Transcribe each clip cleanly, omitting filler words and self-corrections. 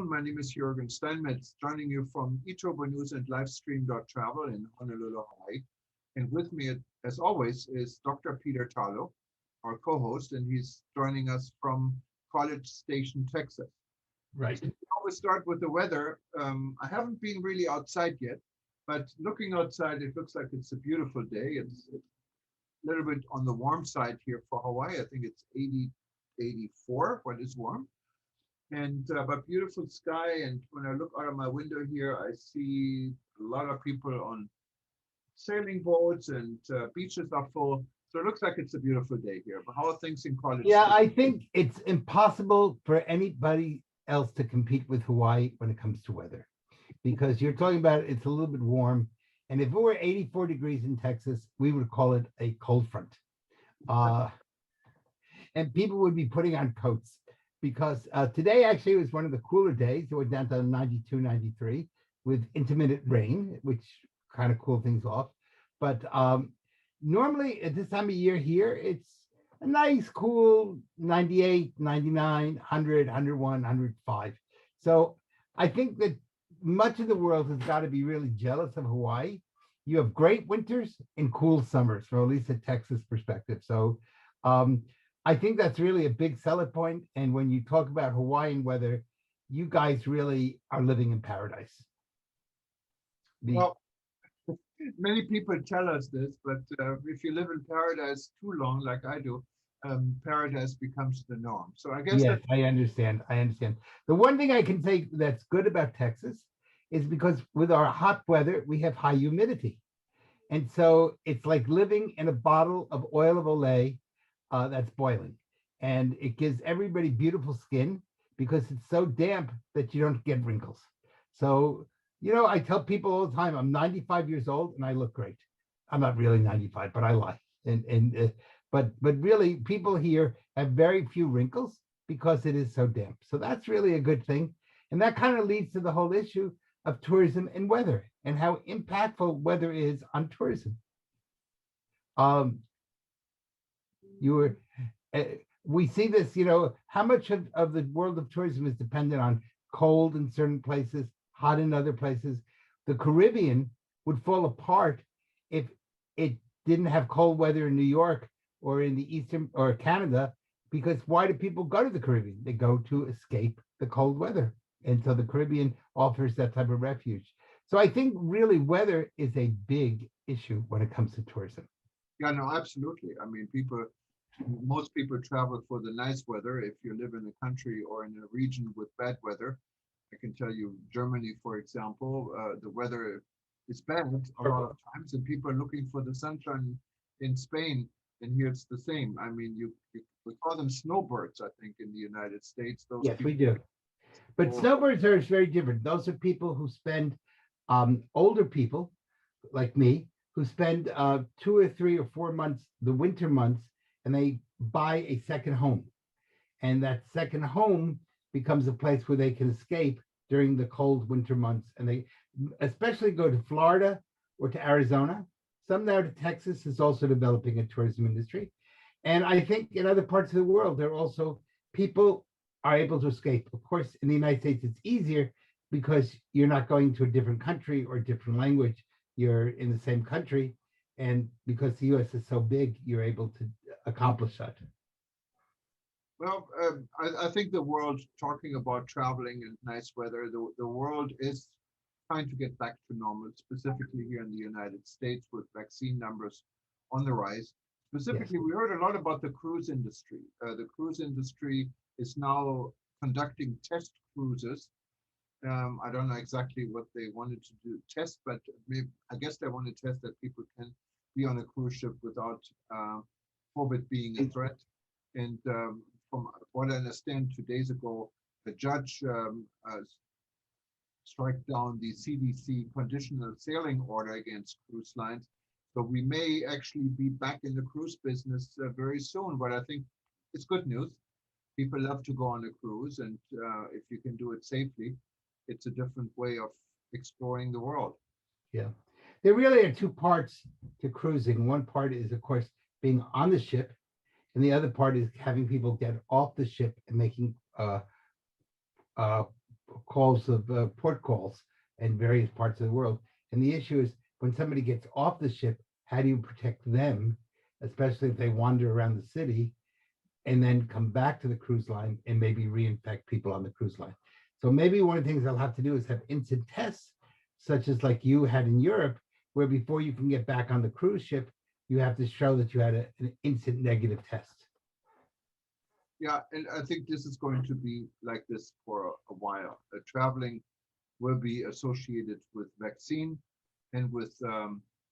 My name is Jürgen Steinmetz, joining you from eTurboNews and Livestream.travel in Honolulu, Hawaii. And with me, as always, is Dr. Peter Talo, our co-host, and he's joining us from College Station, Texas. Right. So we always start with the weather. I haven't been really outside yet, but looking outside, it looks like it's a beautiful day. It's a little bit on the warm side here for Hawaii. I think it's 80, 84, what is warm. And but beautiful sky. And when I look out of my window here, I see a lot of people on sailing boats and beaches are full. So it looks like it's a beautiful day here. But how are things in College Yeah, Station? I think it's impossible for anybody else to compete with Hawaii when it comes to weather, because you're talking about it's a little bit warm. And if it were 84 degrees in Texas, we would call it a cold front. Uh, and people would be putting on coats because today actually was one of the cooler days. It went down to 92, 93 with intermittent rain, which kind of cooled things off. But normally at this time of year here, it's a nice, cool 98, 99, 100, 101, 105. So I think that much of the world has got to be really jealous of Hawaii. You have great winters and cool summers, from at least a Texas perspective. So um, I think that's really a big selling point. And when you talk about Hawaiian weather, you guys really are living in paradise. The Well, many people tell us this, but if you live in paradise too long, like I do, paradise becomes the norm. So I guess Yes, that, I understand. I understand. The one thing I can say that's good about Texas is because with our hot weather, we have high humidity. And so it's like living in a bottle of oil of Olay that's boiling. And it gives everybody beautiful skin because it's so damp that you don't get wrinkles. So, I tell people all the time, I'm 95 years old and I look great. I'm not really 95, but I lie. But really, people here have very few wrinkles because it is so damp. So that's really a good thing. And that kind of leads to the whole issue of tourism and weather and how impactful weather is on tourism. Um, you were, uh, we see this, how much of the world of tourism is dependent on cold in certain places, hot in other places. The Caribbean would fall apart if it didn't have cold weather in New York or in the Eastern or Canada, because why do people go to the Caribbean? They go to escape the cold weather. And so the Caribbean offers that type of refuge. So I think really weather is a big issue when it comes to tourism. yeah, no, absolutely. I mean, most people travel for the nice weather. If you live in a country or in a region with bad weather, I can tell you, Germany, for example, the weather is bad a lot of times, and people are looking for the sunshine in Spain, and here it's the same. I mean, we call them snowbirds, I think, in the United States. Those Yes, we people. do. But snowbirds are very different. Those are people who spend older people like me who spend 2 or 3 or 4 months, the winter months, and they buy a second home. And that second home becomes a place where they can escape during the cold winter months. And they especially go to Florida or to Arizona. Some now to Texas is also developing a tourism industry. And I think in other parts of the world, there are also people are able to escape. Of course, in the United States, it's easier because you're not going to a different country or a different language. You're in the same country. And because the US is so big, you're able to accomplish that. Well, I think the world, talking about traveling and nice weather, the world is trying to get back to normal, specifically here in the United States with vaccine numbers on the rise. Yes. Specifically, we heard a lot about the cruise industry. The cruise industry is now conducting test cruises. I don't know exactly what they wanted to do test, but maybe, I guess they want to test that people can be on a cruise ship without COVID being a threat. And from what I understand, 2 days ago, the judge struck down the CDC conditional sailing order against cruise lines. So we may actually be back in the cruise business very soon. But I think it's good news. People love to go on a cruise, and if you can do it safely, it's a different way of exploring the world. Yeah. There really are two parts to cruising. One part is, of course, being on the ship, and the other part is having people get off the ship and making uh, calls of port calls in various parts of the world. And the issue is when somebody gets off the ship, how do you protect them, especially if they wander around the city and then come back to the cruise line and maybe reinfect people on the cruise line. So maybe one of the things I'll have to do is have instant tests, such as like you had in Europe, where before you can get back on the cruise ship, you have to show that you had an instant negative test. Yeah, and I think this is going to be like this for a while. Traveling will be associated with vaccine and with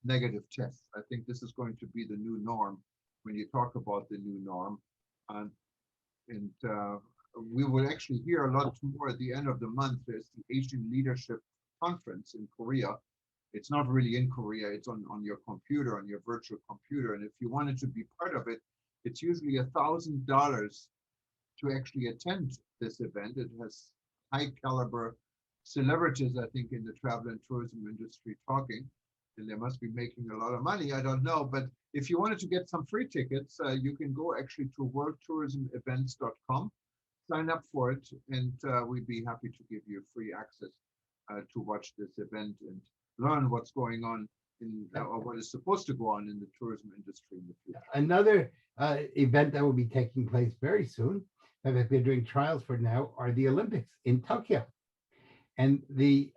negative tests. I think this is going to be the new norm when you talk about the new norm. And, and we will actually hear a lot more at the end of the month. There's the Asian Leadership Conference in Korea. It's not really in Korea, it's on your computer, on your virtual computer. And if you wanted to be part of it, it's usually $1,000 to actually attend this event. It has high caliber celebrities, I think, in the travel and tourism industry talking, and they must be making a lot of money. I don't know, but if you wanted to get some free tickets, you can go actually to worldtourismevents.com, sign up for it, and we'd be happy to give you free access to watch this event and learn what's going on in or what is supposed to go on in the tourism industry in the future. Another event that will be taking place very soon, that they're doing trials for now, are the Olympics in Tokyo. And the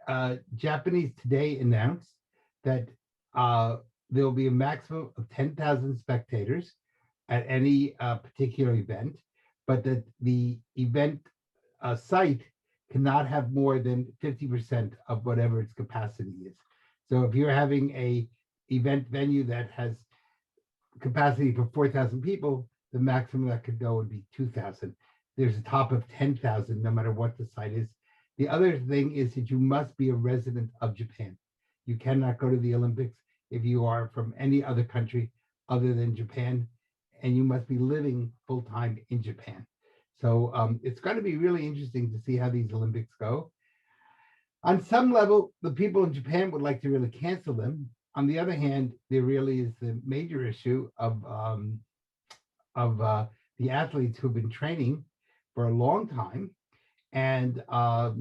Japanese today announced that there will be a maximum of 10,000 spectators at any particular event, but that the event site cannot have more than 50% of whatever its capacity is. So if you're having a event venue that has capacity for 4,000 people, the maximum that could go would be 2,000. There's a top of 10,000, no matter what the site is. The other thing is that you must be a resident of Japan. You cannot go to the Olympics if you are from any other country other than Japan, and you must be living full-time in Japan. So it's going to be really interesting to see how these Olympics go. On some level, the people in Japan would like to really cancel them. On the other hand, there really is the major issue of the athletes who've been training for a long time, and all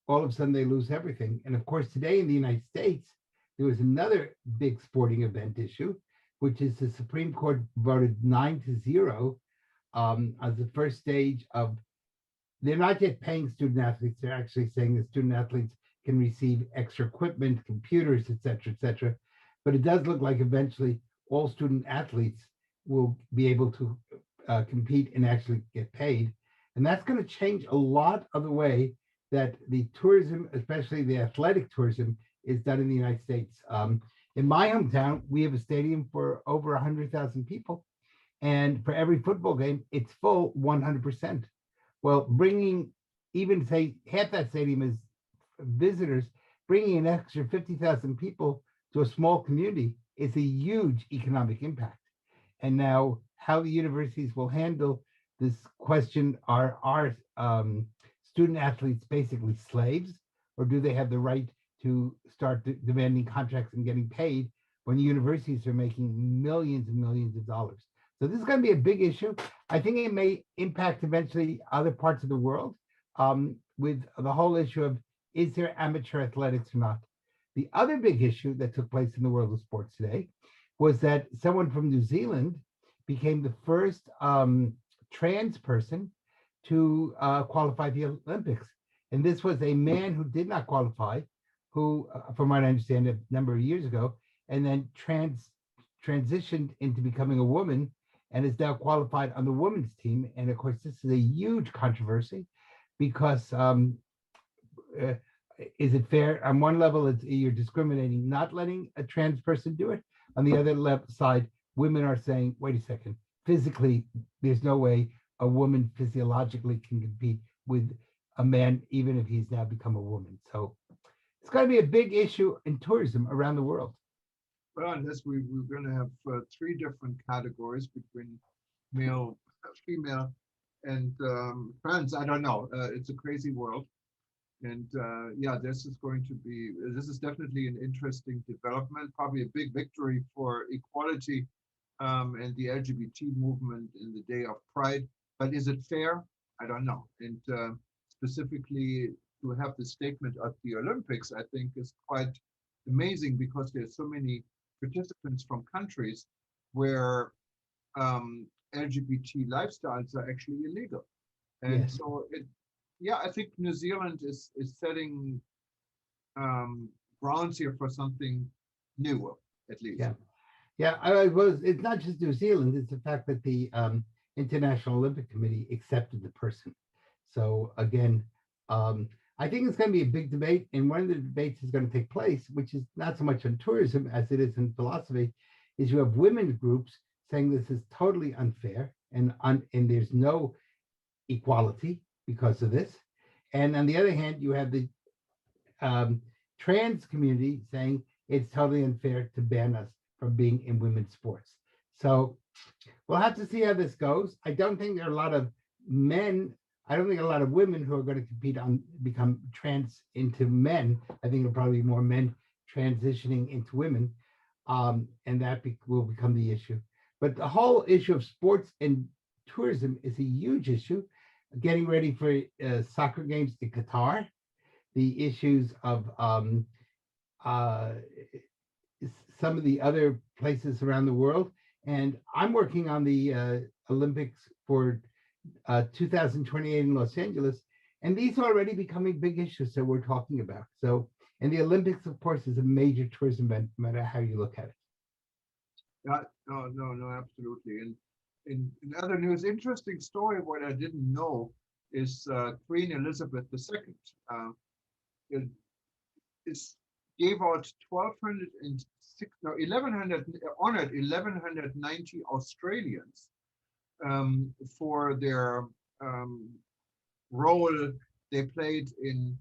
of a sudden they lose everything. And of course, today in the United States, there was another big sporting event issue, which is the Supreme Court voted 9-0 as the first stage of, they're not yet paying student athletes. They're actually saying that student athletes can receive extra equipment, computers, et cetera, et cetera. But it does look like eventually all student athletes will be able to compete and actually get paid. And that's going to change a lot of the way that the tourism, especially the athletic tourism, is done in the United States. In my hometown, we have a stadium for over 100,000 people. And for every football game, it's full 100%. Well, bringing even say half that stadium is visitors, bringing an extra 50,000 people to a small community is a huge economic impact. And now how the universities will handle this question, are our student athletes basically slaves, or do they have the right to start demanding contracts and getting paid when the universities are making millions and millions of dollars? So this is going to be a big issue. I think it may impact eventually other parts of the world with the whole issue of, is there amateur athletics or not? The other big issue that took place in the world of sports today was that someone from New Zealand became the first trans person to qualify the Olympics. And this was a man who did not qualify, who, from what I understand, a number of years ago, and then transitioned into becoming a woman and is now qualified on the women's team. And of course, this is a huge controversy because is it fair? On one level, you're discriminating, not letting a trans person do it. On the other side, women are saying, wait a second, physically, there's no way a woman physiologically can compete with a man, even if he's now become a woman. So it's going to be a big issue in tourism around the world. Well, unless we're going to have 3 different categories between male, female, and trans. I don't know. It's a crazy world. And yeah, this is definitely an interesting development, probably a big victory for equality and the LGBT movement in the day of Pride. But is it fair? I don't know. And specifically, to have the statement at the Olympics, I think is quite amazing because there's so many participants from countries where LGBT lifestyles are actually illegal. And Yes. so yeah, I think New Zealand is setting um, grounds here for something new, at least. Yeah. Yeah. I was. It's not just New Zealand. It's the fact that the International Olympic Committee accepted the person. So again, um, I think it's going to be a big debate, and one of the debates is going to take place, which is not so much on tourism as it is in philosophy, is you have women's groups saying this is totally unfair and there's no equality because of this, and on the other hand, you have the um, trans community saying it's totally unfair to ban us from being in women's sports. So we'll have to see how this goes. I don't think there are a lot of men. I don't think a lot of women who are going to compete on become trans into men. I think it'll probably be more men transitioning into women, and that will become the issue. But the whole issue of sports and tourism is a huge issue. Getting ready for soccer games in Qatar, the issues of uh, some of the other places around the world. And I'm working on the Olympics for 2028 in Los Angeles. And these are already becoming big issues that we're talking about. So, and the Olympics, of course, is a major tourism event, no matter how you look at it. Yeah, no, absolutely. And in other news, interesting story. What I didn't know is Queen Elizabeth II. It is gave out 1,206, no, 1,100, honored 1,190 Australians for their um, role they played in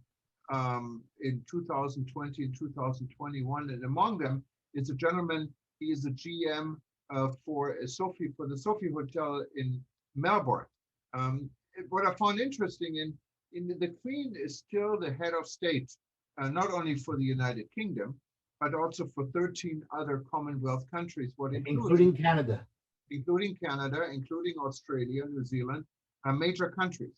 2020 and 2021, and among them is a gentleman. He is a GM for the Sophie Hotel in Melbourne. What I found interesting in the Queen is still the head of state, not only for the United Kingdom, but also for 13 other Commonwealth countries, what including Canada, including Australia, New Zealand, major countries.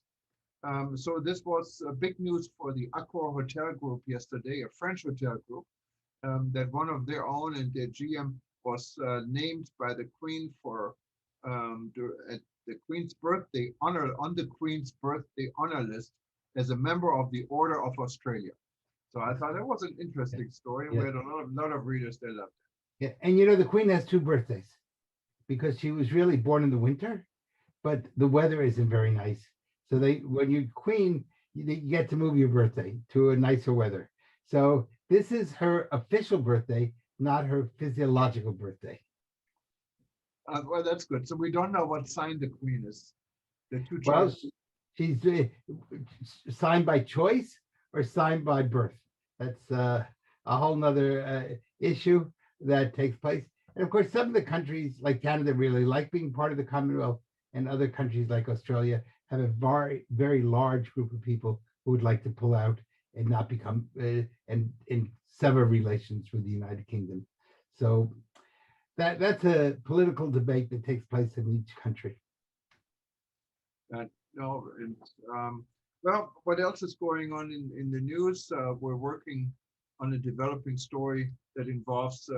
So this was big news for the Accor Hotel Group yesterday, a French hotel group, that one of their own and their GM was named by the Queen for at the Queen's birthday honor on the Queen's birthday honor list as a member of the Order of Australia. So I thought that was an interesting story, and we had a lot of readers that loved it. Yeah, and you know the Queen has two birthdays because she was really born in the winter, but the weather isn't very nice. So when you're Queen, you get to move your birthday to a nicer weather. So this is her official birthday, not her physiological birthday. Well, that's good. So we don't know what sign the Queen is. The two well, she's signed by choice or signed by birth. That's a whole nother issue that takes place. And of course, some of the countries like Canada really like being part of the Commonwealth, and other countries like Australia have a very, very large group of people who would like to pull out and not become and sever relations with the United Kingdom. So that's a political debate that takes place in each country. No, and well, what else is going on in the news? We're working on a developing story that involves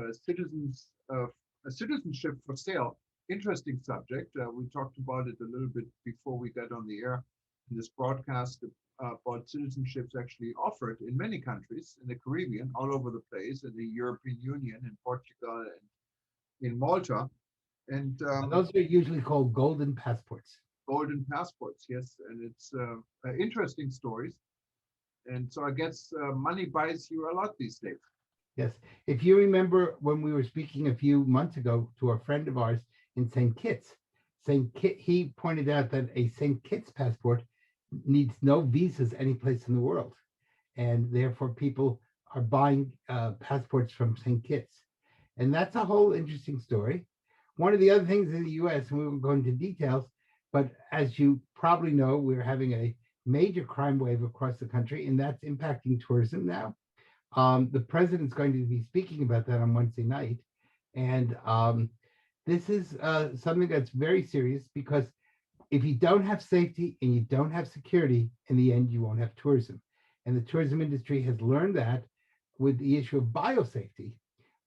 citizenship for sale. Interesting subject. We talked about it a little bit before we got on the air in this broadcast about citizenships actually offered in many countries in the Caribbean, all over the place, in the European Union, in Portugal, and in Malta. And those are usually called golden passports. Golden passports, yes, and it's interesting stories. And so I guess money buys you a lot these days. Yes. If you remember when we were speaking a few months ago to a friend of ours in St. Kitts, he pointed out that a St. Kitts passport needs no visas any place in the world. And therefore people are buying passports from St. Kitts. And that's a whole interesting story. One of the other things in the US, and we won't go into details, but as you probably know, we're having a major crime wave across the country, and that's impacting tourism now. The president's going to be speaking about that on Wednesday night. And this is something that's very serious, because if you don't have safety and you don't have security, in the end, you won't have tourism. And the tourism industry has learned that with the issue of biosafety.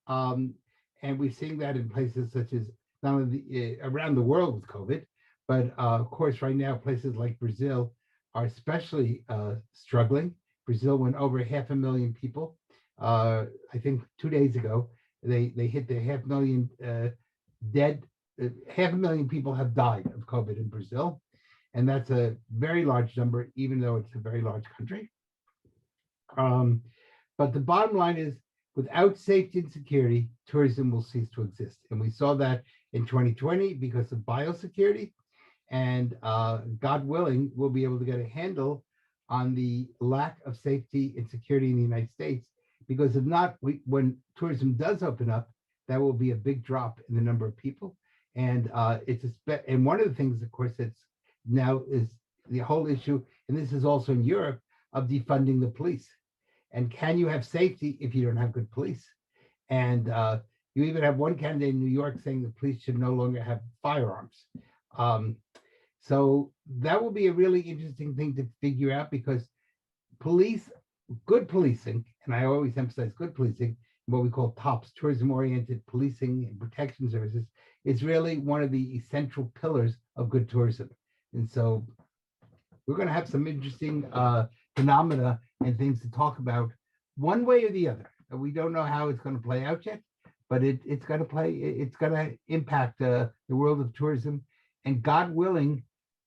Um, and we're seeing that in places such as not only around the world with COVID, but of course, right now, places like Brazil are especially struggling. Brazil went over 500,000 people. I think 2 days ago, they hit the 500,000 dead. 500,000 people have died of COVID in Brazil. And that's a very large number, even though it's a very large country. But the bottom line is, without safety and security, tourism will cease to exist. And we saw that in 2020 because of biosecurity. And God willing, we'll be able to get a handle on the lack of safety and security in the United States. Because if not, when tourism does open up, that will be a big drop in the number of people. And and one of the things, of course, that's now is the whole issue, and this is also in Europe, of defunding the police. And can you have safety if you don't have good police? And you even have one candidate in New York saying the police should no longer have firearms. So that will be a really interesting thing to figure out, because good policing, and I always emphasize good policing, what we call TOPS, tourism-oriented policing and protection services, is really one of the essential pillars of good tourism. And so we're going to have some interesting phenomena and things to talk about one way or the other. We don't know how it's going to play out yet, but it's going to impact the world of tourism. And God willing,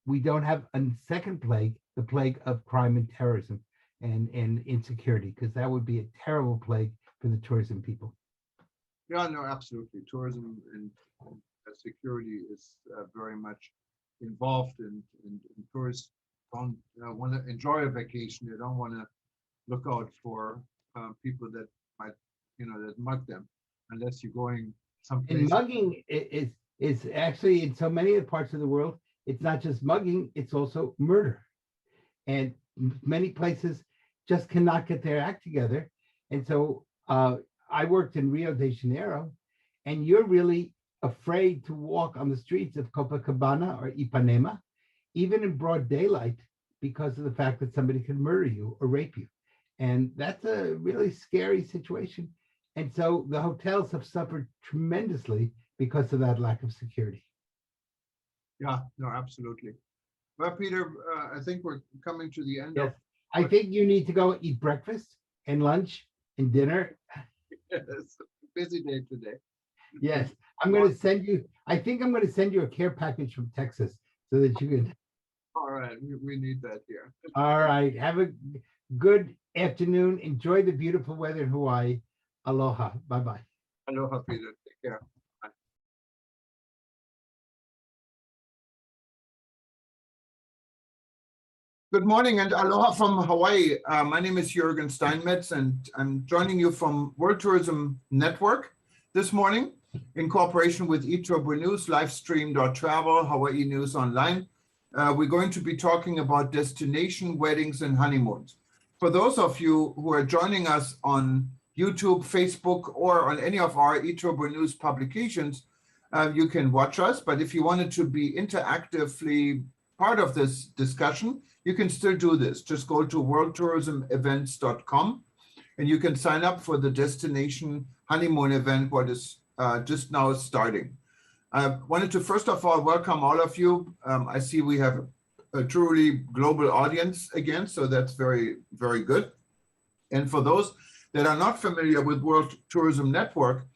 we don't have a second plague, the plague of crime and terrorism and insecurity, because that would be a terrible plague for the tourism people. Yeah, no, absolutely. Tourism and security is very much involved, and tourists don't want to enjoy a vacation. They don't want to look out for people that might, that mug them, unless you're going someplace. And mugging is actually, in so many parts of the world, it's not just mugging, it's also murder. And many places just cannot get their act together. And so I worked in Rio de Janeiro, and you're really afraid to walk on the streets of Copacabana or Ipanema, even in broad daylight, because of the fact that somebody could murder you or rape you. And that's a really scary situation. And so the hotels have suffered tremendously because of that lack of security. Yeah, no, absolutely. Well, Peter, I think we're coming to the end Yes. of. I think you need to go eat breakfast and lunch and dinner. It's a busy day today. Yes, I'm going to send you, I think I'm going to send you a care package from Texas so that you can. All right, we need that here. All right, have a good afternoon. Enjoy the beautiful weather in Hawaii. Aloha. Bye-bye. Aloha, Peter. Take care. Bye. Good morning and aloha from Hawaii. My name is Jürgen Steinmetz, and I'm joining you from World Tourism Network this morning in cooperation with eTurboNews, livestream.travel, Hawaii News Online. We're going to be talking about destination weddings and honeymoons. For those of you who are joining us on YouTube, Facebook, or on any of our eTurboNews publications, you can watch us. But if you wanted to be interactively part of this discussion, you can still do this. Just go to worldtourismevents.com and you can sign up for the destination honeymoon event, what is just now starting. I wanted to first of all welcome all of you. I see we have a truly global audience again, so that's very, very good. And for those that are not familiar with World Tourism Network,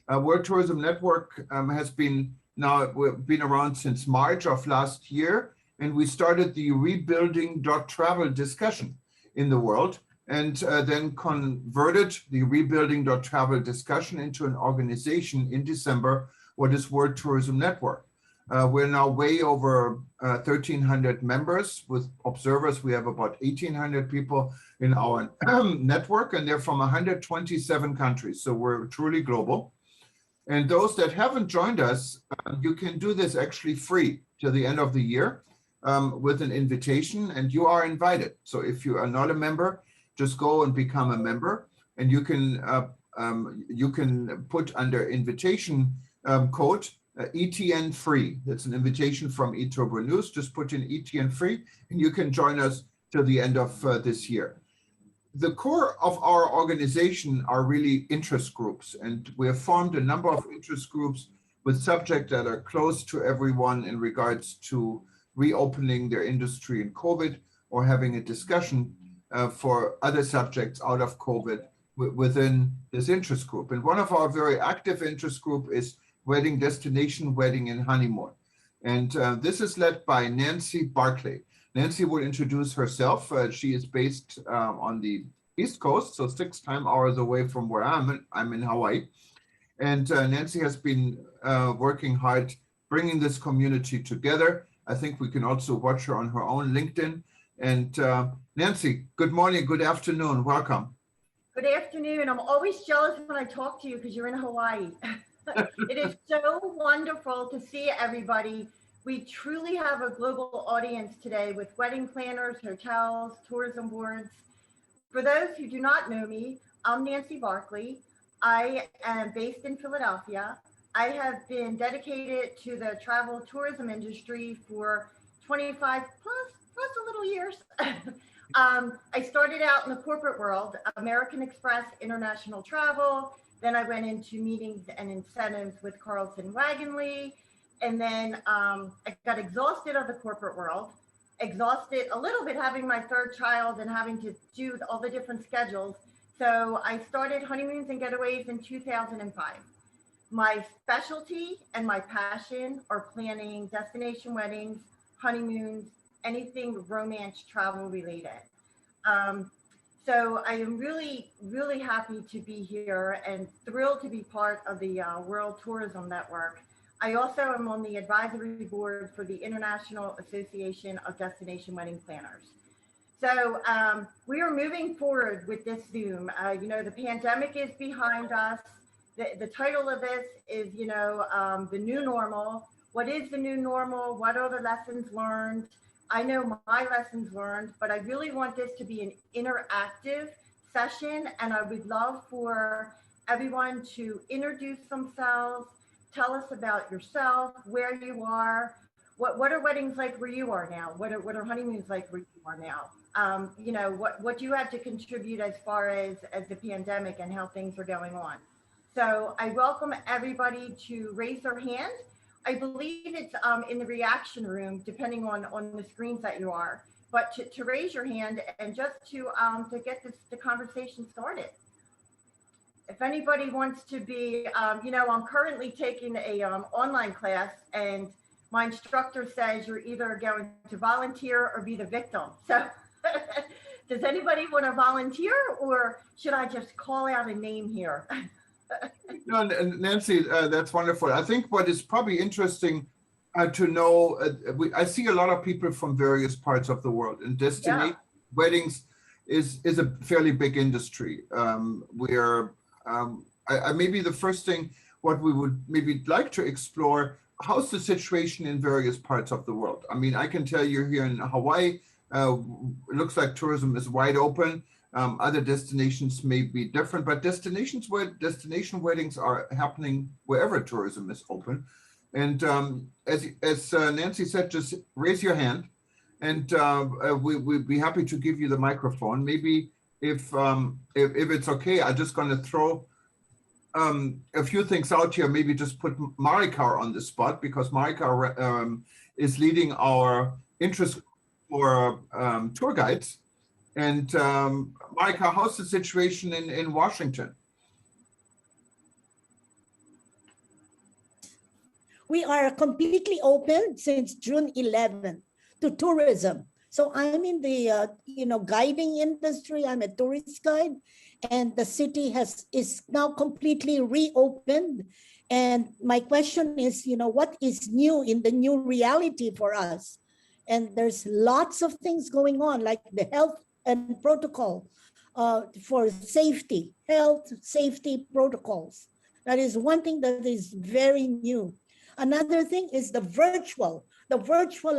World Tourism Network has been around since March of last year, and we started the rebuilding.travel discussion in the world, and then converted the rebuilding.travel discussion into an organization in December, what is World Tourism Network. We're now way over 1,300 members. With observers, we have about 1,800 people in our network, and they're from 127 countries. So we're truly global. And those that haven't joined us, you can do this actually free till the end of the year with an invitation, and you are invited. So if you are not a member, just go and become a member, and you can put under invitation code ETN free. That's an invitation from eTurboNews. Just put in ETN free, and you can join us till the end of this year. the core of our organization are really interest groups, and we have formed a number of interest groups with subjects that are close to everyone in regards to reopening their industry in COVID, or having a discussion for other subjects out of COVID within this interest group. And one of our very active interest group is wedding destination, wedding and honeymoon. And this is led by Nancy Barclay. Nancy will introduce herself. She is based on the East Coast, so 6 time hours away from where I'm in Hawaii. And Nancy has been working hard bringing this community together. I think we can also watch her on her own LinkedIn. And Nancy, good morning, good afternoon, welcome. Good afternoon. I'm always jealous when I talk to you because you're in Hawaii. It is so wonderful to see everybody. We truly have a global audience today with wedding planners, hotels, tourism boards. For those who do not know me, I'm Nancy Barclay. I am based in Philadelphia. I have been dedicated to the travel tourism industry for 25 plus a little years. I started out in the corporate world, American Express International Travel. Then I went into meetings and incentives with Carlson Wagonly. And then I got exhausted of the corporate world, exhausted a little bit having my 3rd child and having to do all the different schedules. So I started Honeymoons and Getaways in 2005. My specialty and my passion are planning destination weddings, honeymoons, anything romance travel related. So I am really, really happy to be here and thrilled to be part of the World Tourism Network. I also am on the advisory board for the International Association of Destination Wedding Planners. So we are moving forward with this Zoom. You know, the pandemic is behind us. The title of this is, you know, the new normal. What is the new normal? What are the lessons learned? I know my lessons learned, but I really want this to be an interactive session. And I would love for everyone to introduce themselves, tell us about yourself, where you are, what are weddings like where you are now? What are honeymoons like where you are now? You know, what you have to contribute as far as the pandemic and how things are going on. So I welcome everybody to raise their hand. I believe it's in the reaction room, depending on the screens that you are, but to raise your hand and just to get the conversation started. If anybody wants to be, you know, I'm currently taking a online class, and my instructor says you're either going to volunteer or be the victim. So does anybody want to volunteer, or should I just call out a name here? No, Nancy, that's wonderful. I think what is probably interesting to know, I see a lot of people from various parts of the world, and destination weddings is a fairly big industry. Maybe the first thing, what we would maybe like to explore, how's the situation in various parts of the world? I mean, I can tell you here in Hawaii, it looks like tourism is wide open. Other destinations may be different, but destination weddings are happening wherever tourism is open. And as Nancy said, just raise your hand, and we'd be happy to give you the microphone. Maybe if it's okay, I'm just going to throw a few things out here. Maybe just put Marika on the spot, because Marika is leading our interest for tour guides. And Marika, how's the situation in Washington? We are completely open since June 11th to tourism. So I'm in the guiding industry. I'm a tourist guide, and the city is now completely reopened. And my question is, what is new in the new reality for us? And there's lots of things going on, like the health and protocol for safety, health safety protocols. That is one thing that is very new. Another thing is the virtual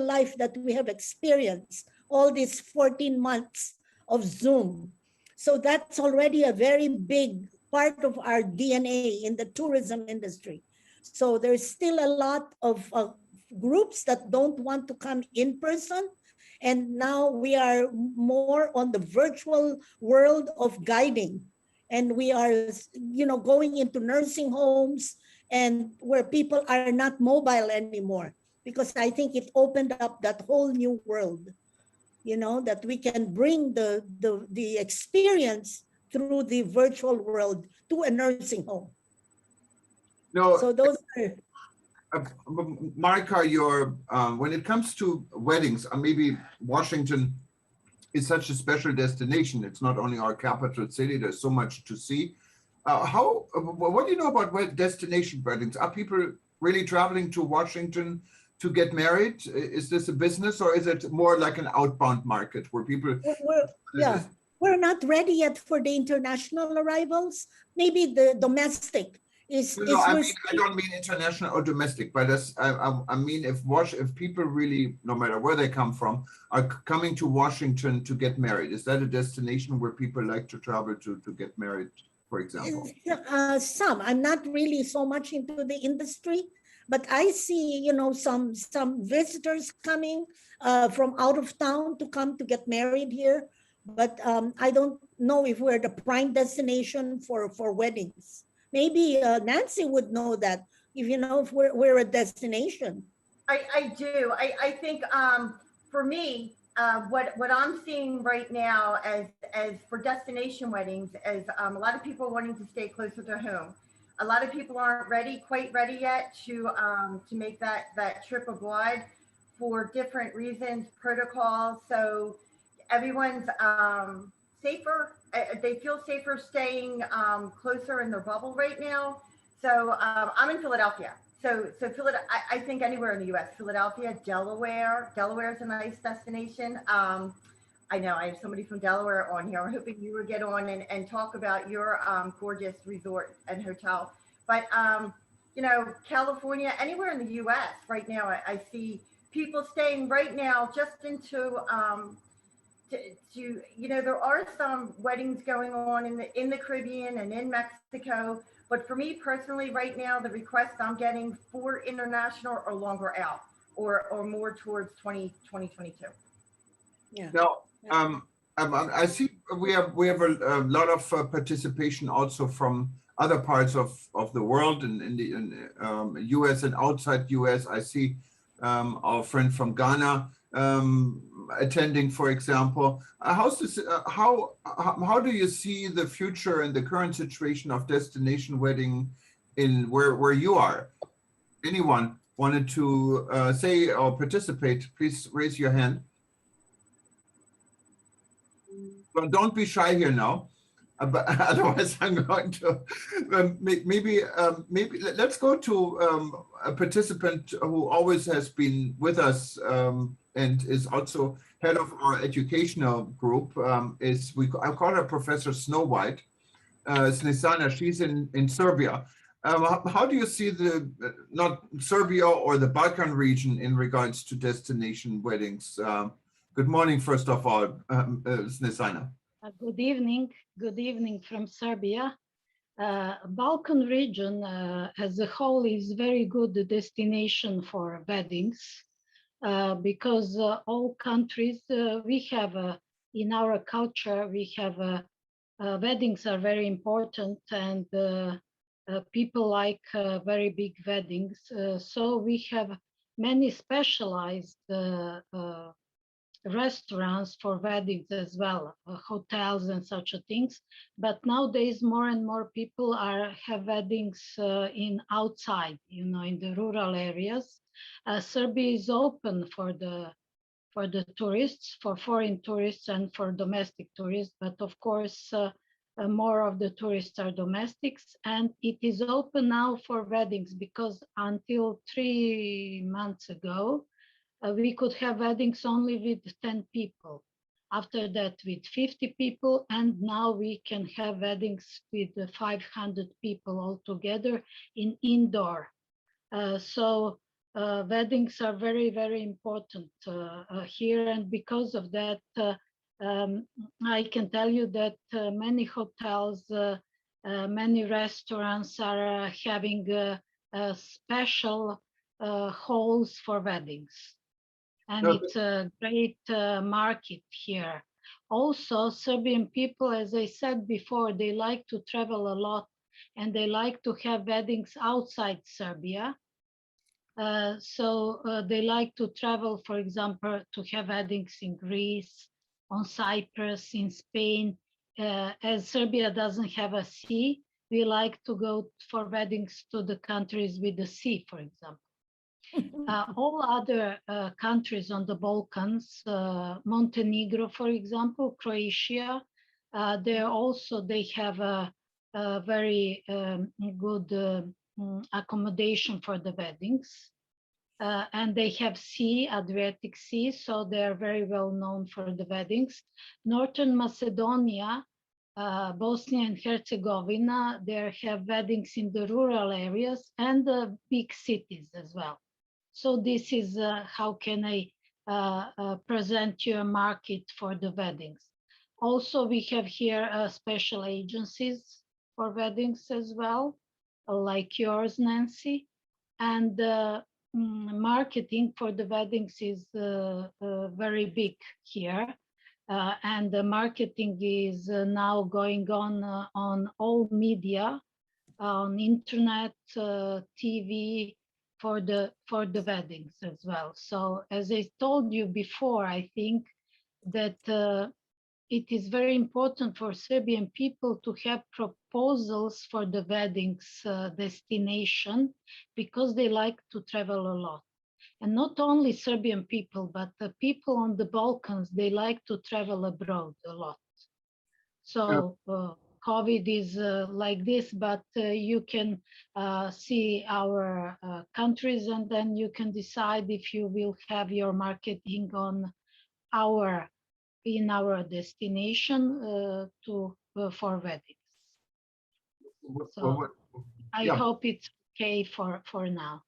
life that we have experienced all these 14 months of Zoom. So that's already a very big part of our DNA in the tourism industry. So there's still a lot of groups that don't want to come in person. And now we are more on the virtual world of guiding. And we are, going into nursing homes and where people are not mobile anymore, because I think it opened up that whole new world, that we can bring the experience through the virtual world to a nursing home. No, So those are, Marika, when it comes to weddings, maybe Washington is such a special destination. It's not only our capital city. There's so much to see. What do you know about destination weddings? Are people really traveling to Washington to get married? Is this a business, or is it more like an outbound market where people? we're not ready yet for the international arrivals. Maybe the domestic is. No, I don't mean international or domestic, but I mean if people really, no matter where they come from, are coming to Washington to get married, is that a destination where people like to travel to get married, for example? Some. I'm not really so much into the industry, but I see, some visitors coming from out of town to come to get married here. But I don't know if we're the prime destination for weddings. Maybe Nancy would know that, if we're a destination. I do. I think for me, what I'm seeing right now as for destination weddings is a lot of people wanting to stay closer to home. A lot of people aren't quite ready yet to make that trip abroad for different reasons, protocols. So everyone's safer. They feel safer staying closer in their bubble right now. So I'm in Philadelphia. So I think anywhere in the U.S., Philadelphia, Delaware is a nice destination. I know I have somebody from Delaware on here. I'm hoping you will get on and talk about your gorgeous resort and hotel. But, California, anywhere in the U.S. right now, I see people staying right now just into, there are some weddings going on in the Caribbean and in Mexico. But for me personally, right now, the requests I'm getting for international are longer out or more towards 2022. Yeah. Now, I see we have a lot of participation also from other parts of the world in the US and outside US. I see our friend from Ghana attending, for example. How's this? How do you see the future and the current situation of destination wedding in where you are? Anyone wanted to say or participate? Please raise your hand. Well, don't be shy here now, but otherwise I'm going to maybe let's go to a participant who always has been with us and is also head of our educational group. I call her Professor Snow White, Snesana. She's in Serbia. How do you see not Serbia or the Balkan region in regards to destination weddings? Good morning, first of all, Snesana. Good evening. Good evening from Serbia. Balkan region as a whole is very good destination for weddings because all countries we have in our culture we have weddings are very important and people like very big weddings. So we have many specialized restaurants for weddings as well, hotels and such things. But nowadays, more and more people have weddings in outside, in the rural areas. Serbia is open for the tourists, for foreign tourists and for domestic tourists. But of course, more of the tourists are domestics, and it is open now for weddings because until 3 months ago, we could have weddings only with 10 people. After that, with 50 people, and now we can have weddings with 500 people altogether in indoor. So weddings are very, very important here, and because of that, I can tell you that many hotels, many restaurants are having special halls for weddings. and No, it's a great market here. Also, Serbian people, as I said before, they like to travel a lot and they like to have weddings outside Serbia. So they like to travel, for example, to have weddings in Greece, on Cyprus, in Spain. As Serbia doesn't have a sea, we like to go for weddings to the countries with the sea, for example. All other countries on the Balkans, Montenegro, for example, Croatia, they have a very good accommodation for the weddings. And they have sea, Adriatic Sea, so they are very well known for the weddings. Northern Macedonia, Bosnia and Herzegovina, they have weddings in the rural areas and the big cities as well. So this is how can I present you a market for the weddings. Also, we have here special agencies for weddings as well, like yours, Nancy. And marketing for the weddings is very big here. And the marketing is now going on all media, on internet, TV, for the weddings as well. So as I told you before, I think that it is very important for Serbian people to have proposals for the weddings destination, because they like to travel a lot. And not only Serbian people, but the people on the Balkans, they like to travel abroad a lot. So COVID is like this, but you can see our countries, and then you can decide if you will have your marketing in our destination for weddings. So I hope it's okay for now.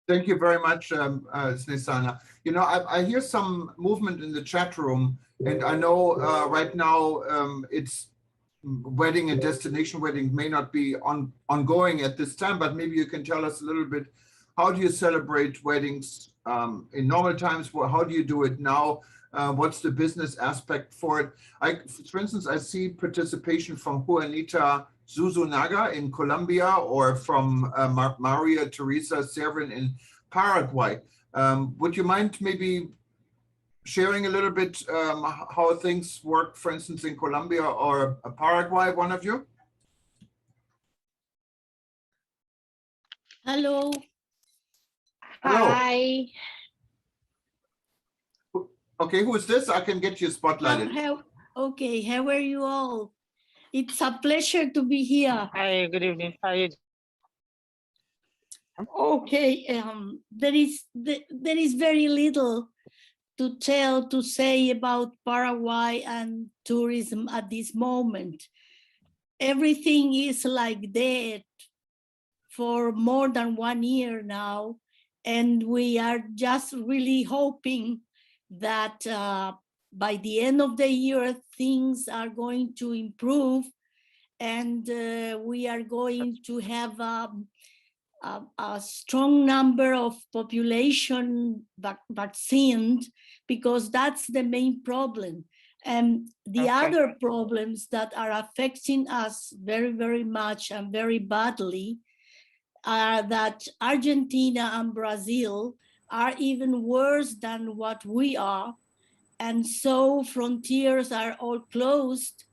Thank you very much, Snesana. You know, I hear some movement in the chat room, and I know right now it's wedding and destination wedding may not be ongoing at this time, but maybe you can tell us a little bit, how do you celebrate weddings in normal times? How do you do it now? What's the business aspect for it? For instance, I see participation from Juanita Zuzunaga in Colombia, or from Maria Teresa Servin in Paraguay. Would you mind maybe sharing a little bit how things work, for instance, in Colombia or Paraguay, one of you? Hello. Hello. Hi. Okay, who is this? I can get you spotlighted. Okay, how are you all? It's a pleasure to be here. Hi, good evening. How are you? Okay, there is very little to say about Paraguay and tourism at this moment. Everything is like dead for more than 1 year now, and we are just really hoping that by the end of the year things are going to improve, and we are going to have a strong number of population vaccinated, because that's the main problem. And the other problems that are affecting us very, very much and very badly are that Argentina and Brazil are even worse than what we are. And so frontiers are all closed,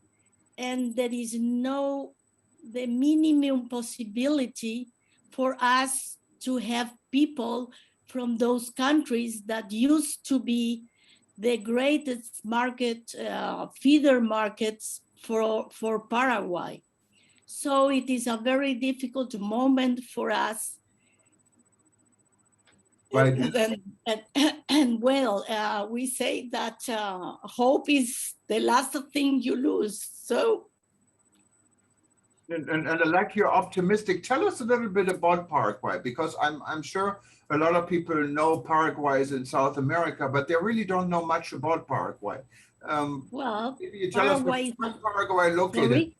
and there is the minimum possibility for us to have people from those countries that used to be the greatest market, feeder markets for Paraguay. So it is a very difficult moment for us. Right. And well, we say that hope is the last thing you lose. So. And I like you're optimistic. Tell us a little bit about Paraguay, because I'm sure a lot of people know Paraguay is in South America, but they really don't know much about Paraguay. Well, maybe you tell us where Paraguay located. Sorry?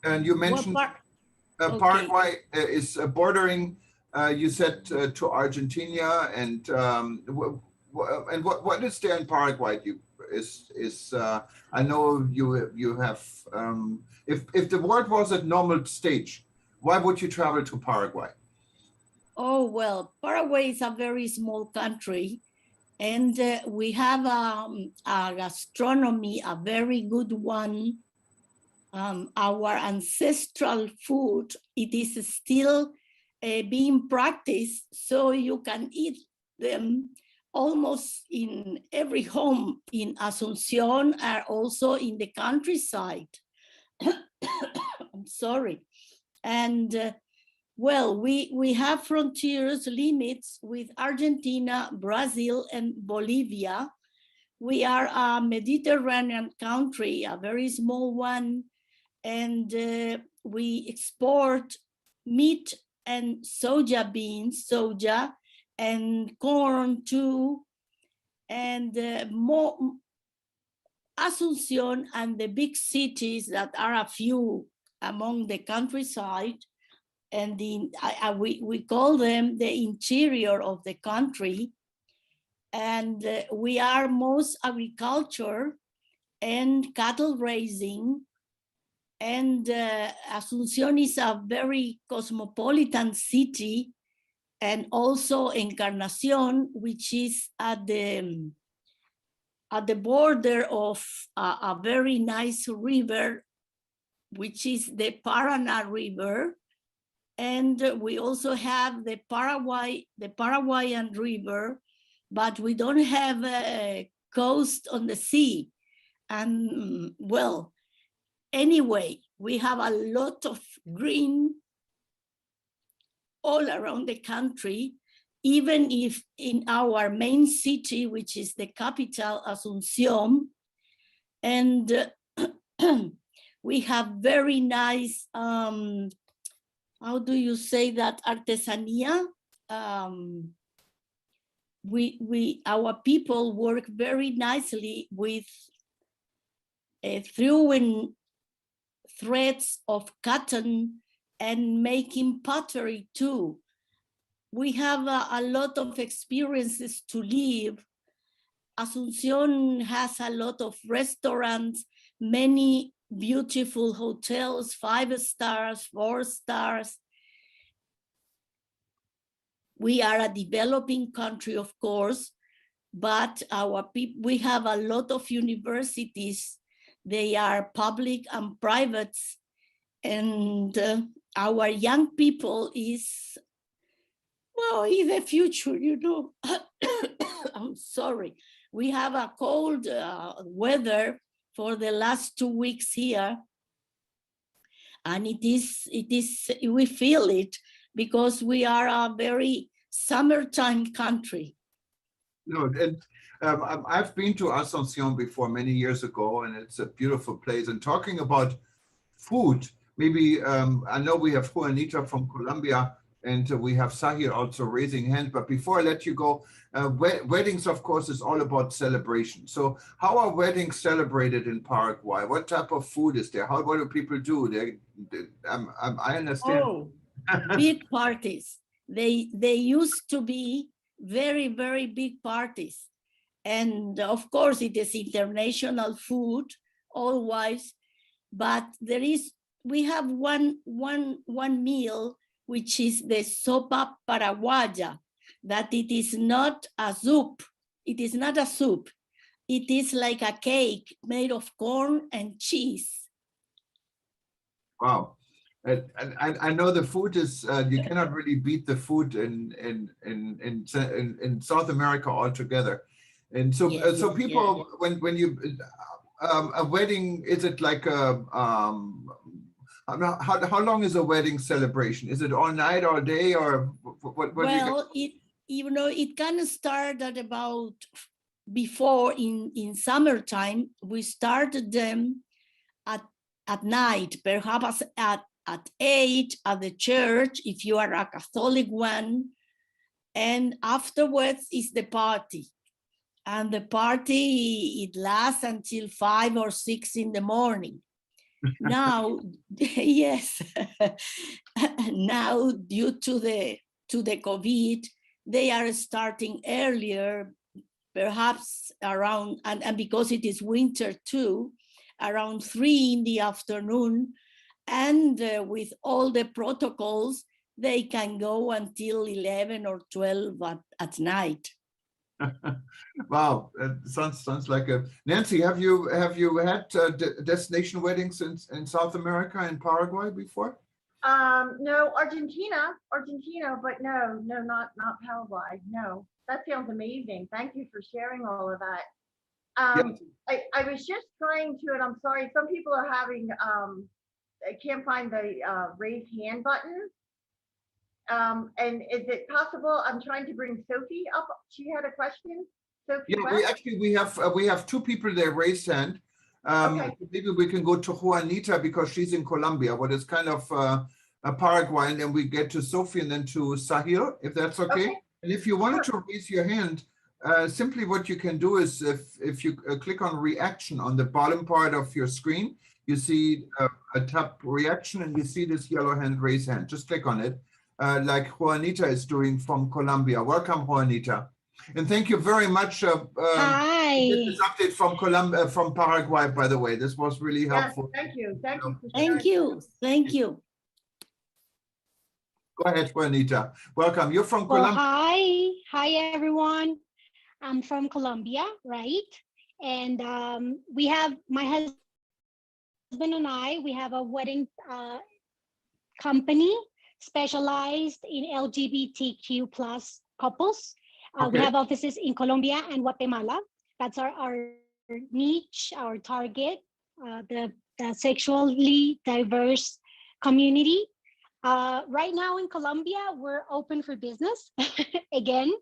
And you mentioned Paraguay is bordering, you said, to Argentina. And And what is there in Paraguay? I know you have if the world was at normal stage, why would you travel to Paraguay? Oh, well, Paraguay is a very small country, and we have a gastronomy, a very good one. Our ancestral food, it is still being practiced, so you can eat them almost in every home in Asunción, or also in the countryside. I'm sorry. And well, we have frontiers limits with Argentina, Brazil, and Bolivia. We are a Mediterranean country, a very small one, and we export meat and soja beans, soja, and corn too, and more Asunción and the big cities that are a few among the countryside, and we call them the interior of the country, and we are most agriculture and cattle raising. And Asunción is a very cosmopolitan city, and also Encarnación, which is at the border of a very nice river, which is the Paraná River. And we also have the Paraguayan River, but we don't have a coast on the sea. And well, anyway, we have a lot of green all around the country, even if in our main city, which is the capital, Asunción, and we have very nice, how do you say that, artesania? Our people work very nicely with throwing threads of cotton and making pottery too. We have a lot of experiences to live. Asunción has a lot of restaurants, many beautiful hotels, 5 stars, 4 stars. We are a developing country, of course, but we have a lot of universities. They are public and private, and our young people is, well, in the future, you know. I'm sorry. We have a cold weather for the last 2 weeks here, and we feel it because we are a very summertime country. No, and I've been to Asunción before many years ago, and it's a beautiful place. And talking about food, maybe I know we have Juanita from Colombia, and we have Sahir also raising hand. But before I let you go, weddings, of course, is all about celebration. So how are weddings celebrated in Paraguay? What type of food is there? What do people do? I understand. Oh, big parties. They used to be very, very big parties. And of course, it is international food always, but we have one meal, which is the sopa paraguaya, that it is not a soup. It is not a soup. It is like a cake made of corn and cheese. Wow. And I know the food is, you cannot really beat the food in South America altogether. And so, Yes, so people, when you, a wedding, is it like how long is a wedding celebration? Is it all night, all day, or what? Well, it can start at about before in summertime. We started them at night, perhaps at 8 at the church, if you are a Catholic one, and afterwards is the party. And the party, it lasts until 5 or 6 in the morning. Now, yes, now due to the COVID, they are starting earlier perhaps around, and because it is winter too, around 3 in the afternoon, and with all the protocols, they can go until 11 or 12 at night. Wow, sounds like a Nancy. Have you had destination weddings in South America and Paraguay before? No, Argentina, but no, not Paraguay. No, that sounds amazing. Thank you for sharing all of that. I was just trying to, and I'm sorry, some people are having, I can't find the raise hand button. And is it possible? I'm trying to bring Sophie up. She had a question. Sophie, yeah, we have two people there raised hand. Okay. Maybe we can go to Juanita because she's in Colombia, what is kind of a Paraguay, and then we get to Sophie and then to Sahil, if that's okay. And if you wanted to raise your hand, simply what you can do is if you click on reaction on the bottom part of your screen, you see a tab reaction and you see this yellow hand, raise hand. Just click on it. Like Juanita is doing from Colombia. Welcome, Juanita. And thank you very much. Hi. This update from Paraguay, by the way. This was really helpful. Yes, thank you. Thank you. Thank you. Go ahead, Juanita. Welcome. You're from Colombia. Hi, everyone. I'm from Colombia, right? And we have, my husband and I, we have a wedding company specialized in LGBTQ plus couples. We have offices in Colombia and Guatemala. That's our niche, our target, the sexually diverse community. Right now in Colombia, we're open for business again.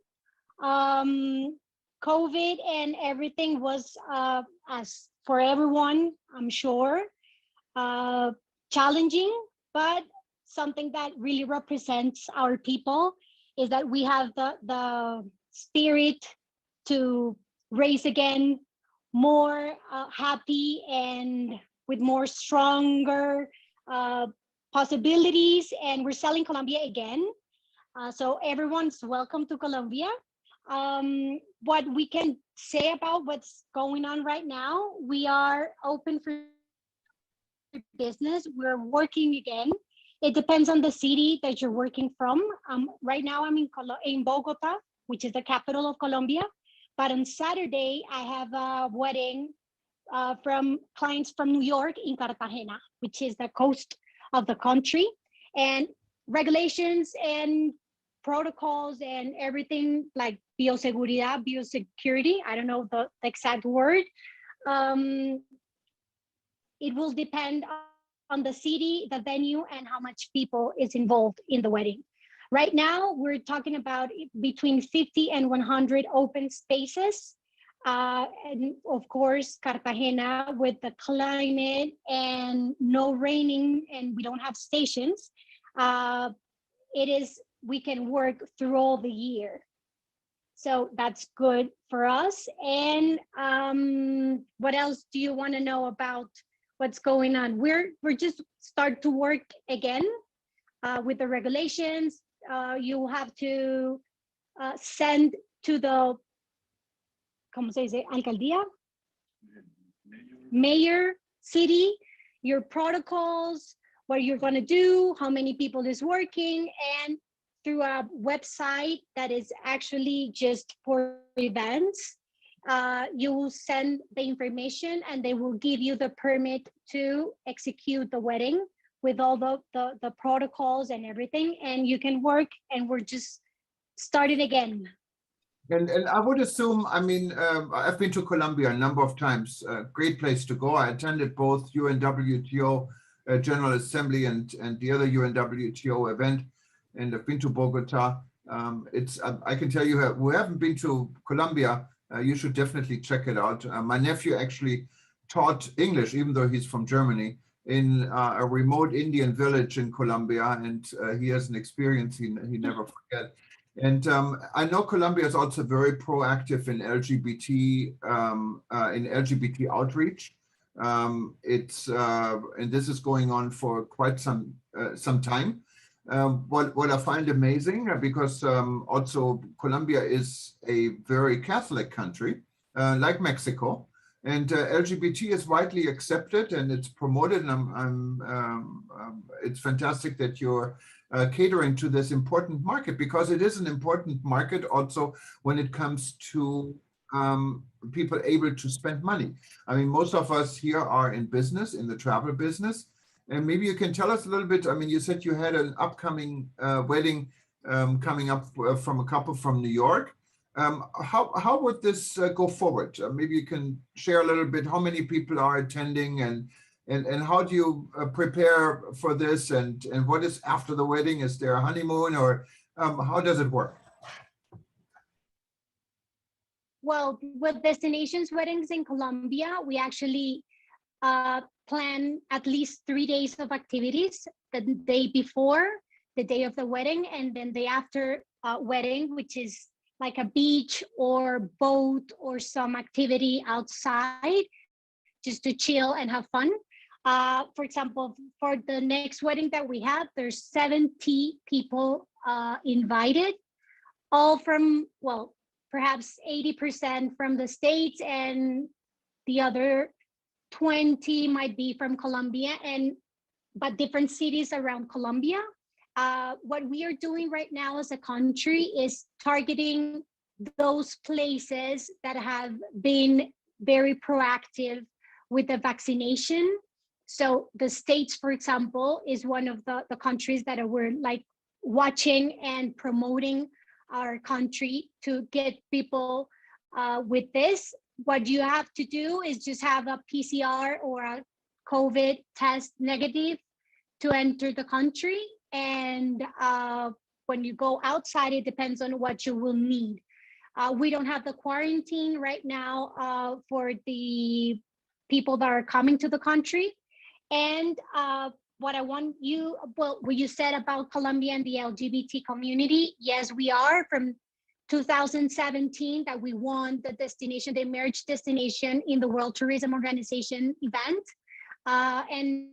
COVID and everything was, as for everyone, I'm sure, challenging, but something that really represents our people is that we have the spirit to raise again, more happy and with more stronger possibilities. And we're selling Colombia again. So everyone's welcome to Colombia. What we can say about what's going on right now, we are open for business. We're working again. It depends on the city that you're working from. Right now I'm in Bogota, which is the capital of Colombia. But on Saturday, I have a wedding from clients from New York in Cartagena, which is the coast of the country. And regulations and protocols and everything like biosecurity, I don't know the exact word. It will depend on the city, the venue, and how much people is involved in the wedding. Right now, we're talking about between 50 and 100 open spaces. And of course, Cartagena with the climate and no raining and we don't have stations, we can work through all the year. So that's good for us. And what else do you want to know about what's going on? We're just start to work again with the regulations. You have to send to the, ¿cómo se dice? Alcaldía? Mayor, city, your protocols, what you're going to do, how many people is working, and through a website that is actually just for events. You will send the information and they will give you the permit to execute the wedding with all the protocols and everything, and you can work, and we're just starting again. And I would assume, I mean, I've been to Colombia a number of times, great place to go. I attended both UNWTO General Assembly and the other UNWTO event, and I've been to Bogota. I can tell you who haven't been to Colombia, you should definitely check it out. My nephew actually taught English, even though he's from Germany, in a remote Indian village in Colombia, and he has an experience he never forget. And I know Colombia is also very proactive in LGBT outreach. And this is going on for quite some time. what I find amazing, because also Colombia is a very Catholic country, like Mexico, and LGBT is widely accepted and it's promoted. And it's fantastic that you're catering to this important market, because it is an important market also when it comes to people able to spend money. I mean, most of us here are in business, in the travel business. And maybe you can tell us a little bit. I mean, you said you had an upcoming wedding coming up from a couple from New York. How would this go forward? Maybe you can share a little bit how many people are attending, and how do you prepare for this, and what is after the wedding? Is there a honeymoon, or how does it work? Well, with Destinations Weddings in Colombia, we actually plan at least 3 days of activities: the day before, the day of the wedding, and then the after wedding, which is like a beach or boat or some activity outside just to chill and have fun. For example, for the next wedding that we have, there's 70 people invited, all from, well, perhaps 80% from the States, and the other 20 might be from Colombia, but different cities around Colombia. What we are doing right now as a country is targeting those places that have been very proactive with the vaccination. So the States, for example, is one of the countries that we're like watching and promoting our country to get people with this. What you have to do is just have a PCR or a COVID test negative to enter the country. And when you go outside, it depends on what you will need. We don't have the quarantine right now for the people that are coming to the country. And what I want you, well, what you said about Colombia and the LGBT community, yes, we are from 2017 that we won the destination, the emerged destination in the World Tourism Organization event. And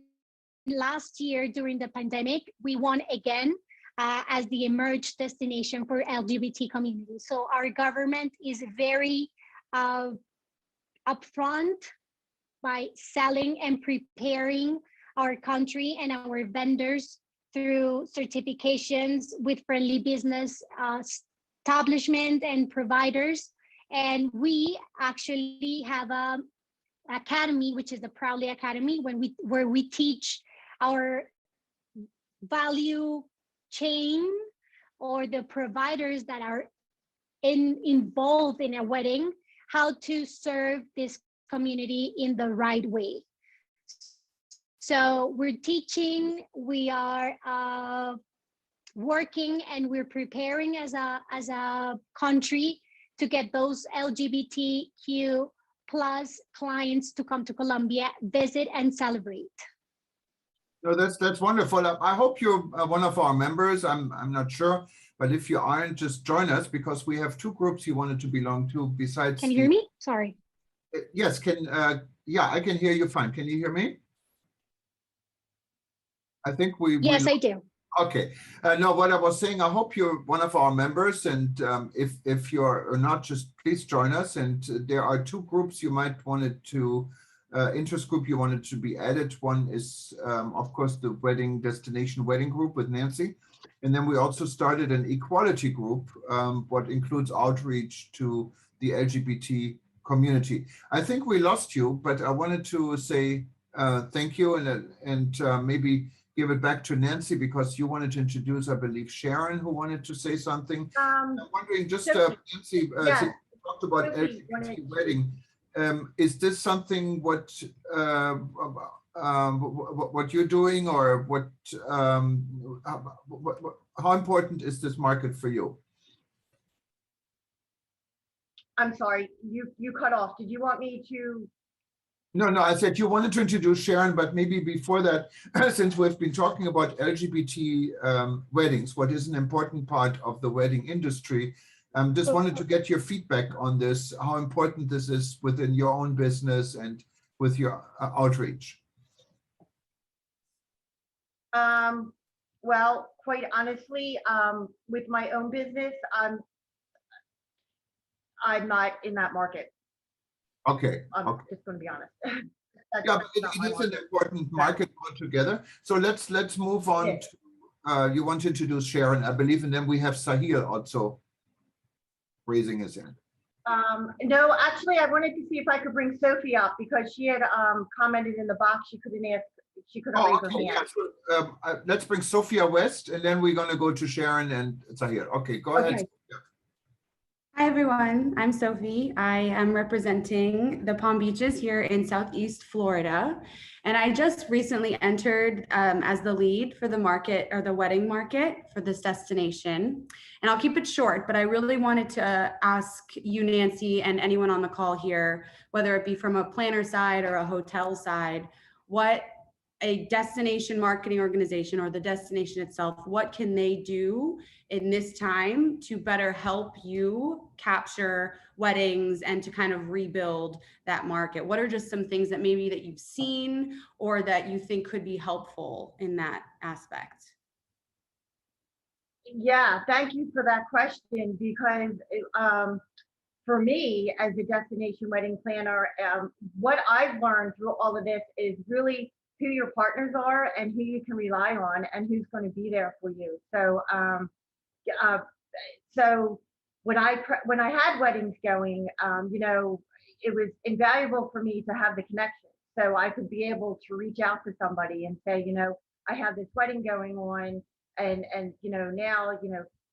last year during the pandemic, we won again as the emerged destination for LGBT community. So our government is very upfront by selling and preparing our country and our vendors through certifications with friendly business establishment and providers. And we actually have a academy, which is the Proudly Academy, where we teach our value chain, or the providers that are involved in a wedding, how to serve this community in the right way. So we're teaching, we are working, and we're preparing as a country to get those LGBTQ plus clients to come to Colombia, visit and celebrate. No, that's wonderful. I hope you're one of our members. I'm not sure, but if you aren't, just join us, because we have two groups you wanted to belong to besides. Can you hear me? Sorry. Yes, yeah, I can hear you fine. Can you hear me? I think Yes, I do. Okay. No, what I was saying, I hope you're one of our members, and if you're not, just please join us. And there are two groups you might want to, interest group you wanted to be added. One is, of course, the wedding destination wedding group with Nancy. And then we also started an equality group, what includes outreach to the LGBT community. I think we lost you, but I wanted to say thank you, and maybe give it back to Nancy, because you wanted to introduce, I believe, Sharon, who wanted to say something. I'm wondering, just Nancy, yeah, since we talked about LGBT wedding, is this something what you're doing, or how important is this market for you? I'm sorry, you cut off. Did you want me to? No, I said you wanted to introduce Sharon, but maybe before that, since we've been talking about LGBT weddings, what is an important part of the wedding industry, just wanted to get your feedback on this, how important this is within your own business and with your outreach. Well, quite honestly, with my own business, I'm not in that market. Okay, I'm okay. just going to be honest. Yeah, That's but not it my is an market. important market altogether. So let's move on Yeah. to, you want to introduce Sharon, I believe, and then we have Sahil also raising his hand. No, actually, I wanted to see if I could bring Sophie up because she had commented in the box she couldn't Oh, raise her okay, hand. yeah. So, let's bring Sophia West, and then we're going to go to Sharon and Sahil. Okay, go ahead. Okay. Hi, everyone. I'm Sophie. I am representing the Palm Beaches here in Southeast Florida. And I just recently entered as the lead for the market or the wedding market for this destination. And I'll keep it short, but I really wanted to ask you, Nancy, and anyone on the call here, whether it be from a planner side or a hotel side, what a destination marketing organization or the destination itself, what can they do in this time to better help you capture weddings and to kind of rebuild that market? What are just some things that maybe that you've seen or that you think could be helpful in that aspect? Yeah, thank you for that question because for me as a destination wedding planner, what I've learned through all of this is really who your partners are and who you can rely on and who's going to be there for you. So so when I had weddings going, it was invaluable for me to have the connection. So I could be able to reach out to somebody and say, I have this wedding going on, and now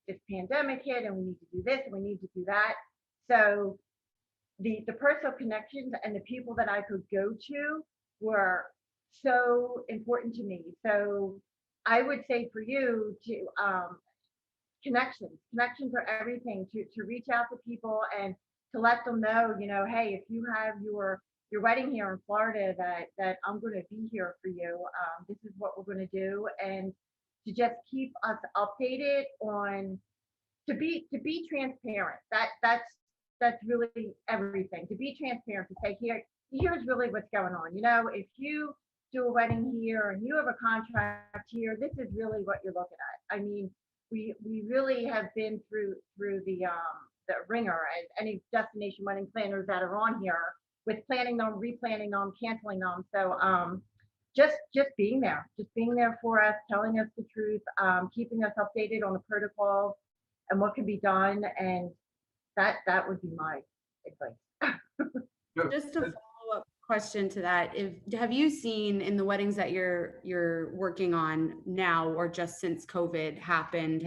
this pandemic hit, and we need to do this, and we need to do that. So the personal connections and the people that I could go to were so important to me. So I would say for you to connections are everything, to reach out to people and to let them know, hey, if you have your wedding here in Florida, that I'm going to be here for you. This is what we're going to do, and to just keep us updated on, to be transparent. That's really everything. To be transparent, to say, here's really what's going on. If you do a wedding here and you have a contract here, this is really what you're looking at. I mean, we really have been through the ringer, as any destination wedding planners that are on here, with planning them, replanning them, canceling them. So just being there for us, telling us the truth, keeping us updated on the protocols and what can be done, and that would be my advice. Just a follow-up question to that. Have you seen in the weddings that you're working on now, or just since COVID happened,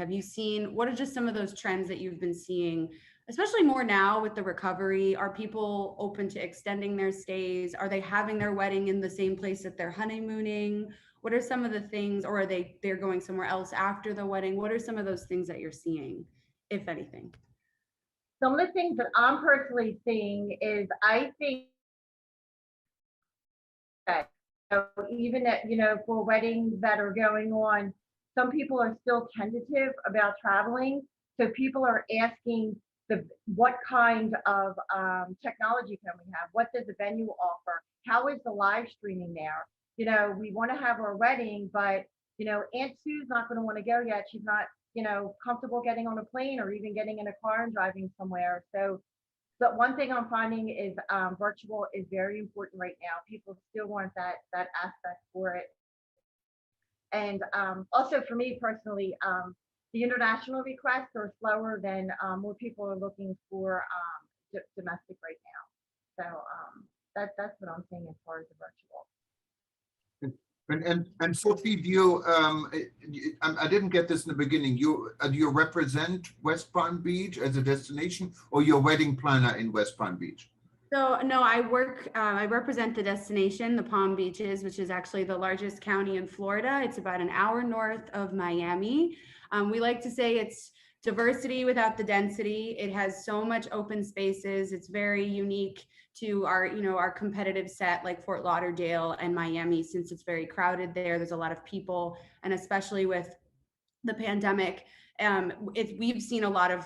what are just some of those trends that you've been seeing, especially more now with the recovery? Are people open to extending their stays? Are they having their wedding in the same place that they're honeymooning? What are some of the things, or are they're going somewhere else after the wedding? What are some of those things that you're seeing, if anything? Some of the things that I'm personally seeing is, I think that even at, for weddings that are going on, some people are still tentative about traveling. So people are asking what kind of technology can we have? What does the venue offer? How is the live streaming there? We want to have our wedding, but Aunt Sue's not going to want to go yet. She's not comfortable getting on a plane or even getting in a car and driving somewhere. So, but one thing I'm finding is virtual is very important right now. People still want that aspect for it. And also for me personally, the international requests are slower than more people are looking for domestic right now. So that's what I'm seeing as far as the virtual. And Sophie, do you, I didn't get this in the beginning. Do you represent West Palm Beach as a destination, or you're a wedding planner in West Palm Beach? So no, I represent the destination, the Palm Beaches, which is actually the largest county in Florida. It's about an hour north of Miami. We like to say it's diversity without the density. It has so much open spaces. It's very unique to our competitive set like Fort Lauderdale and Miami, since it's very crowded there. There's a lot of people, and especially with the pandemic, we've seen a lot of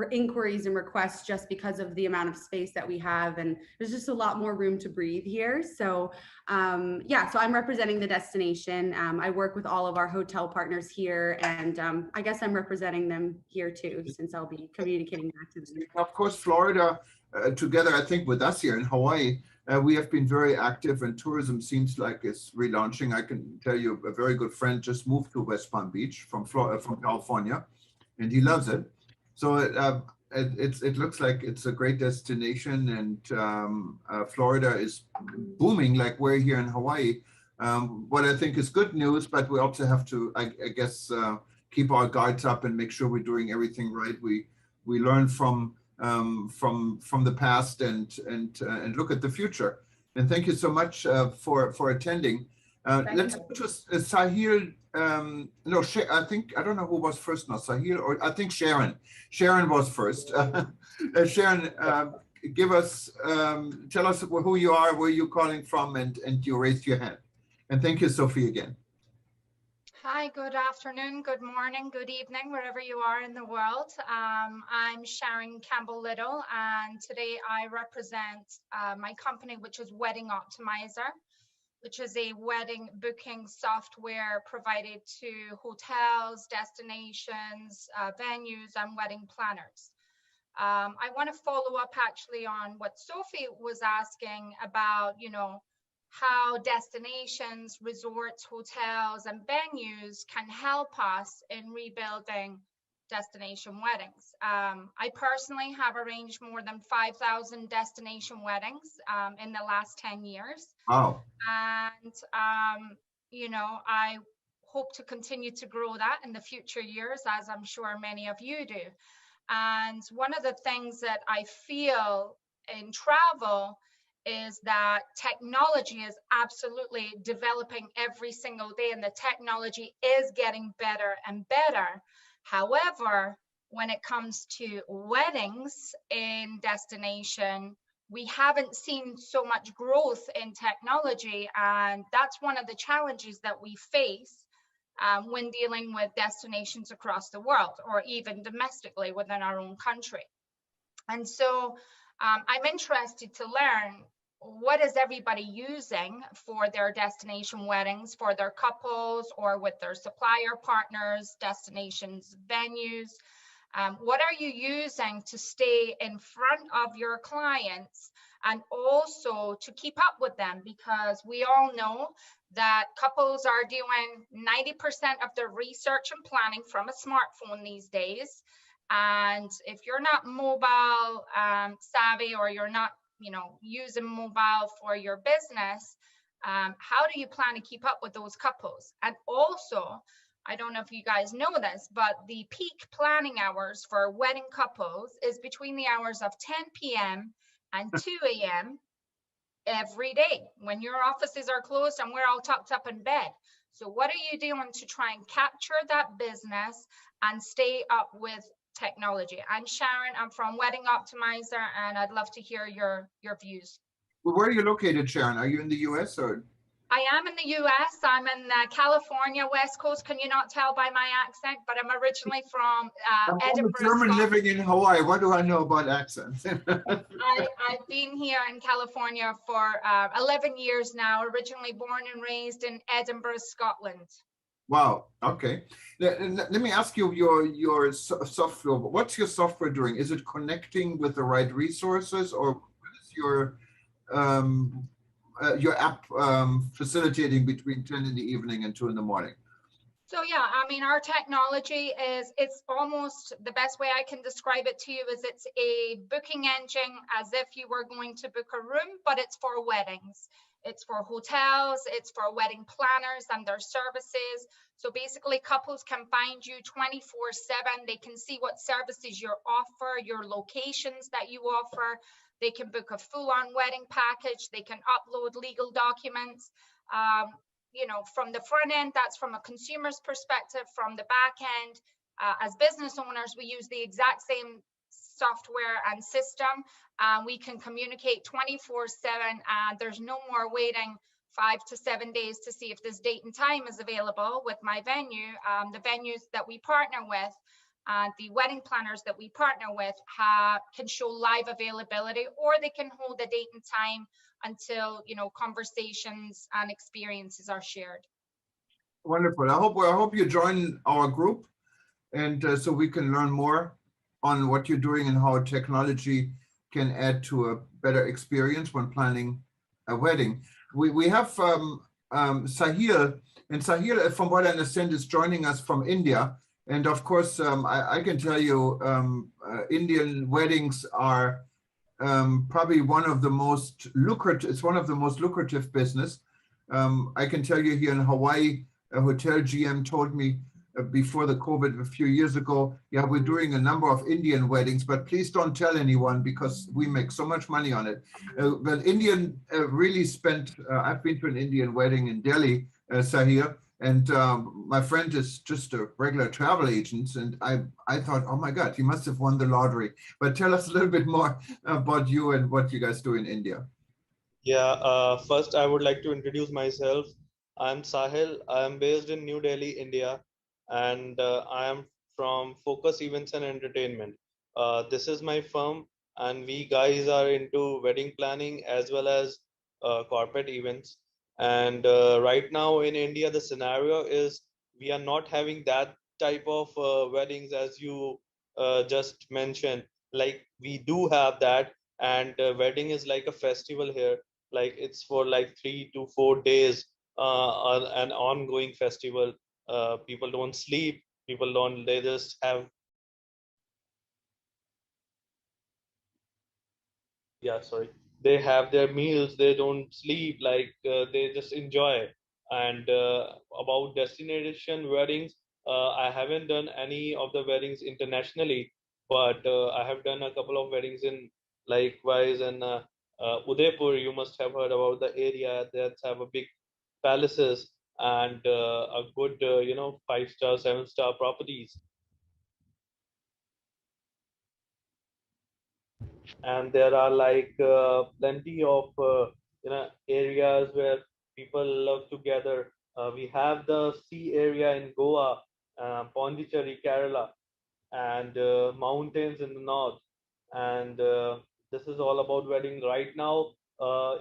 inquiries and requests just because of the amount of space that we have, and there's just a lot more room to breathe here. So yeah, so I'm representing the destination. I work with all of our hotel partners here, and I guess I'm representing them here too, since I'll be communicating back to them. Of course, Florida, together, I think with us here in Hawaii, we have been very active, and tourism seems like it's relaunching. I can tell you a very good friend just moved to West Palm Beach from California, and he loves it. So it looks like it's a great destination, and Florida is booming like we're here in Hawaii. What I think is good news, but we also have to, I guess, keep our guards up and make sure we're doing everything right. We learn from the past and look at the future. And thank you so much for attending. Let's go to Sahil. No, I think, I don't know who was first now, Sahil, or I think Sharon. Sharon was first. Sharon, give us, tell us who you are, where you're calling from, and you raised your hand. And thank you, Sophie, again. Hi, good afternoon, good morning, good evening, wherever you are in the world. I'm Sharon Campbell-Little, and today I represent my company, which is Wedding Optimizer, which is a wedding booking software provided to hotels, destinations, venues, and wedding planners. I want to follow up actually on what Sophie was asking about, you know, how destinations, resorts, hotels, and venues can help us in rebuilding destination weddings. I personally have arranged more than 5,000 destination weddings in the last 10 years. Wow. And, you know, I hope to continue to grow that in the future years, as I'm sure many of you do. And one of the things that I feel in travel is that technology is absolutely developing every single day, and the technology is getting better and better. However, when it comes to weddings in destination, we haven't seen so much growth in technology, and that's one of the challenges that we face when dealing with destinations across the world, or even domestically within our own country. And so I'm interested to learn, what is everybody using for their destination weddings, for their couples, or with their supplier partners, destinations, venues? What are you using to stay in front of your clients and also to keep up with them? Because we all know that couples are doing 90% of their research and planning from a smartphone these days. And if you're not mobile savvy, or you're not, you know, using mobile for your business, how do you plan to keep up with those couples? And also, I don't know if you guys know this, but the peak planning hours for wedding couples is between the hours of 10 p.m. and 2 a.m. every day, when your offices are closed and we're all tucked up in bed. So what are you doing to try and capture that business and stay up with technology? I'm Sharon, I'm from Wedding Optimizer, and I'd love to hear your views. Well, where are you located, Sharon? Are you in the US or? I am in the US. I'm in California, West Coast. Can you not tell by my accent? But I'm originally from Edinburgh. I'm a German living in Hawaii. What do I know about accents? I've been here in California for 11 years now, originally born and raised in Edinburgh, Scotland. Wow. Okay. Let me ask you your software. What's your software doing? Is it connecting with the right resources, or what is your app facilitating between 10 in the evening and 2 in the morning? So yeah, I mean, our technology it's almost the best way I can describe it to you is it's a booking engine, as if you were going to book a room, but it's for weddings. It's for hotels, it's for wedding planners and their services. So basically couples can find you 24/7. They can see what services you offer, your locations that you offer. They can book a full-on wedding package. They can upload legal documents. You know, from the front end, that's from a consumer's perspective. From the back end, as business owners, we use the exact same software and system. We can communicate 24/7, and there's no more waiting 5 to 7 days to see if this date and time is available with my venue. The venues that we partner with, And the wedding planners that we partner with can show live availability, or they can hold a date and time until, you know, conversations and experiences are shared. Wonderful. I hope you join our group, and so we can learn more on what you're doing and how technology can add to a better experience when planning a wedding. We have Sahil, and Sahil, from what I understand, is joining us from India. And of course, I can tell you, Indian weddings are probably one of the most lucrative. It's one of the most lucrative business. I can tell you here in Hawaii, a hotel GM told me before the COVID a few years ago, yeah, we're doing a number of Indian weddings, but please don't tell anyone because we make so much money on it. But Indian really spent, I've been to an Indian wedding in Delhi, Sahir, and my friend is just a regular travel agent. And I thought, oh my God, he must have won the lottery. But tell us a little bit more about you and what you guys do in India. Yeah, first I would like to introduce myself. I'm Sahil. I'm based in New Delhi, India, and I am from Focus Events and Entertainment. This is my firm, and we guys are into wedding planning as well as corporate events. And right now in India, the scenario is we are not having that type of weddings as you just mentioned. Like we do have that, and wedding is like a festival here. Like it's for like 3 to 4 days, an ongoing festival. People don't sleep. People don't. They just have. Yeah, sorry. They have their meals. They don't sleep. Like they just enjoy. And about destination weddings, I haven't done any of the weddings internationally, but I have done a couple of weddings in likewise in Udaipur. You must have heard about the area that have a big palaces and a good, 5-star, 7-star properties. And there are like plenty of areas where people love to gather. We have the sea area in Goa, Pondicherry, Kerala, and mountains in the north. And this is all about wedding. Right now,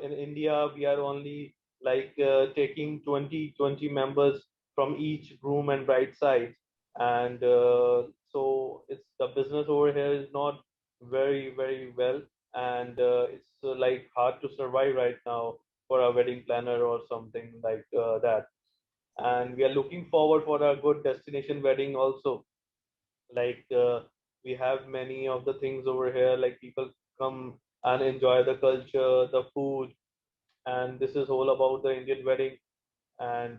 in India, we are only like taking 20 members from each groom and bride side. And so it's the business over here is not very, very well. And it's like hard to survive right now for a wedding planner or something like that. And we are looking forward for a good destination wedding also. Like we have many of the things over here, like people come and enjoy the culture, the food, and this is all about the Indian wedding. And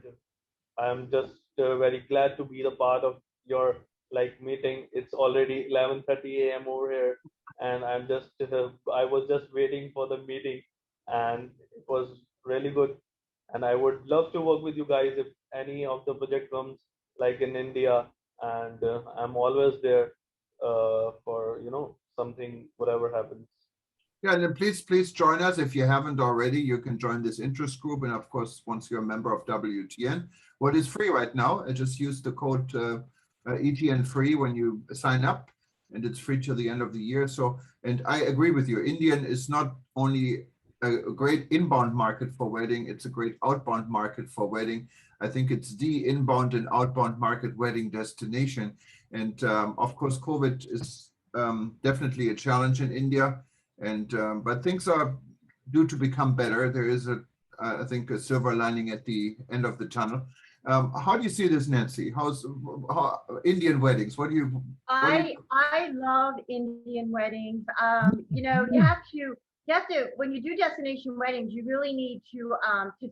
I'm just very glad to be the part of your like meeting. It's already 11:30 a.m. over here, and I was just waiting for the meeting, and it was really good. And I would love to work with you guys if any of the project comes like in India, and I'm always there for something whatever happens. Yeah, and then please join us if you haven't already. You can join this interest group, and of course, once you're a member of WTN, what is free right now, just use the code ETN free when you sign up, and it's free till the end of the year. So, and I agree with you. Indian is not only a great inbound market for wedding; it's a great outbound market for wedding. I think it's the inbound and outbound market wedding destination, and of course, COVID is definitely a challenge in India. And but things are due to become better. There is I think, a silver lining at the end of the tunnel. How do you see this, Nancy? How Indian weddings? What do you? I love Indian weddings. You have to when you do destination weddings, you really need to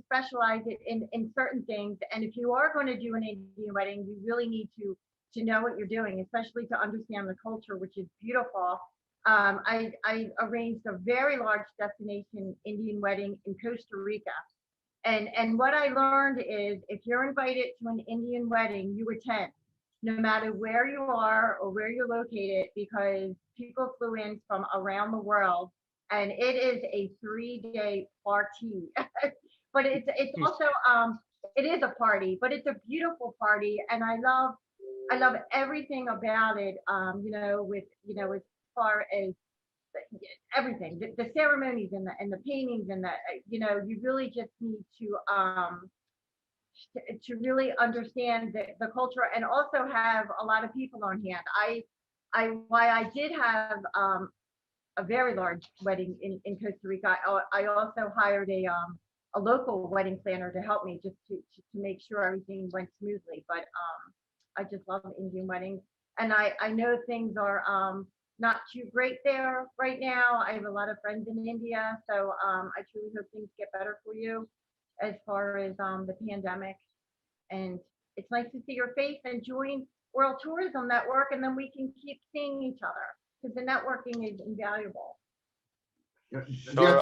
specialize it in certain things. And if you are going to do an Indian wedding, you really need to know what you're doing, especially to understand the culture, which is beautiful. I arranged a very large destination Indian wedding in Costa Rica. And what I learned is if you're invited to an Indian wedding, you attend, no matter where you are or where you're located, because people flew in from around the world, and it is a 3-day party. But it's also it is a party, but it's a beautiful party, and I love I love everything about it. As far as everything, the ceremonies and the paintings and you really just need to really understand the culture and also have a lot of people on hand. Why I did have a very large wedding in Costa Rica, I also hired a local wedding planner to help me just to make sure everything went smoothly. But I just love Indian weddings, and I know things are not too great there right now. I have a lot of friends in India, so I truly hope things get better for you as far as the pandemic. And it's nice to see your face and join World Tourism Network, and then we can keep seeing each other because the networking is invaluable. Sure,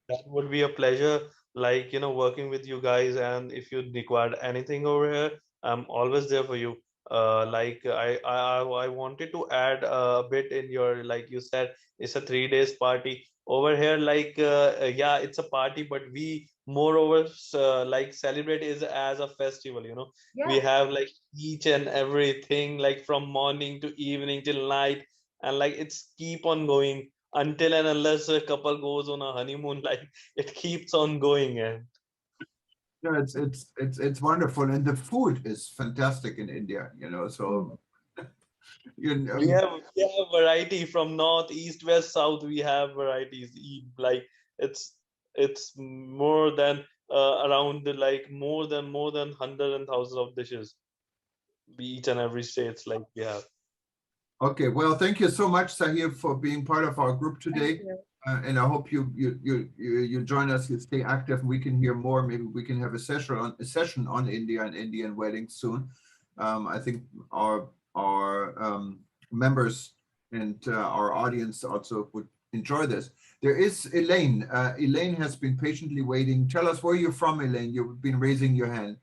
that would be a pleasure, like, working with you guys. And if you require anything over here, I'm always there for you. Like I wanted to add a bit in your, like you said, it's a 3 days party over here. Like, yeah, it's a party, but we moreover like celebrate is as a festival. We Yes. have like each and everything, like from morning to evening till night, and like it's keep on going until and unless a couple goes on a honeymoon. Like it keeps on going. And No, it's wonderful, and the food is fantastic in India. So you we know, have variety from north, east, west, south. We have varieties. Like it's more than around like more than hundred and thousands of dishes. Each and every states like we have. okay. Well, thank you so much, Sahib, for being part of our group Thank today. you. And I hope you join us. You stay active. We can hear more. Maybe we can have a session on India and Indian weddings soon. I think our members and our audience also would enjoy this. There is Elaine. Elaine has been patiently waiting. Tell us where you're from, Elaine. You've been raising your hand.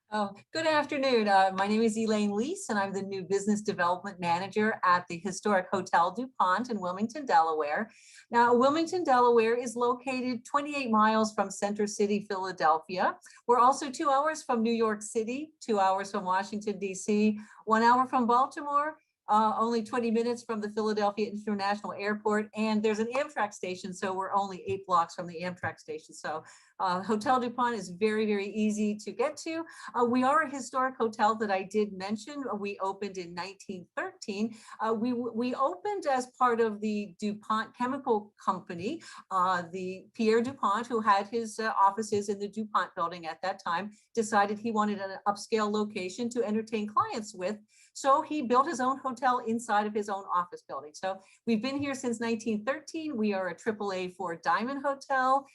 Oh, good afternoon. My name is Elaine Lease, and I'm the new business development manager at the historic Hotel DuPont in Wilmington, Delaware. Now, Wilmington, Delaware is located 28 miles from Center City, Philadelphia. We're also 2 hours from New York City, 2 hours from Washington, D.C., 1 hour from Baltimore, only 20 minutes from the Philadelphia International Airport, and there's an Amtrak station, so we're only 8 blocks from the Amtrak station. So Hotel DuPont is very, very easy to get to. We are a historic hotel that I did mention. We opened in 1913. We opened as part of the DuPont Chemical Company. The Pierre DuPont, who had his offices in the DuPont building at that time, decided he wanted an upscale location to entertain clients with. So he built his own hotel inside of his own office building. So we've been here since 1913. We are a AAA 4 Diamond Hotel.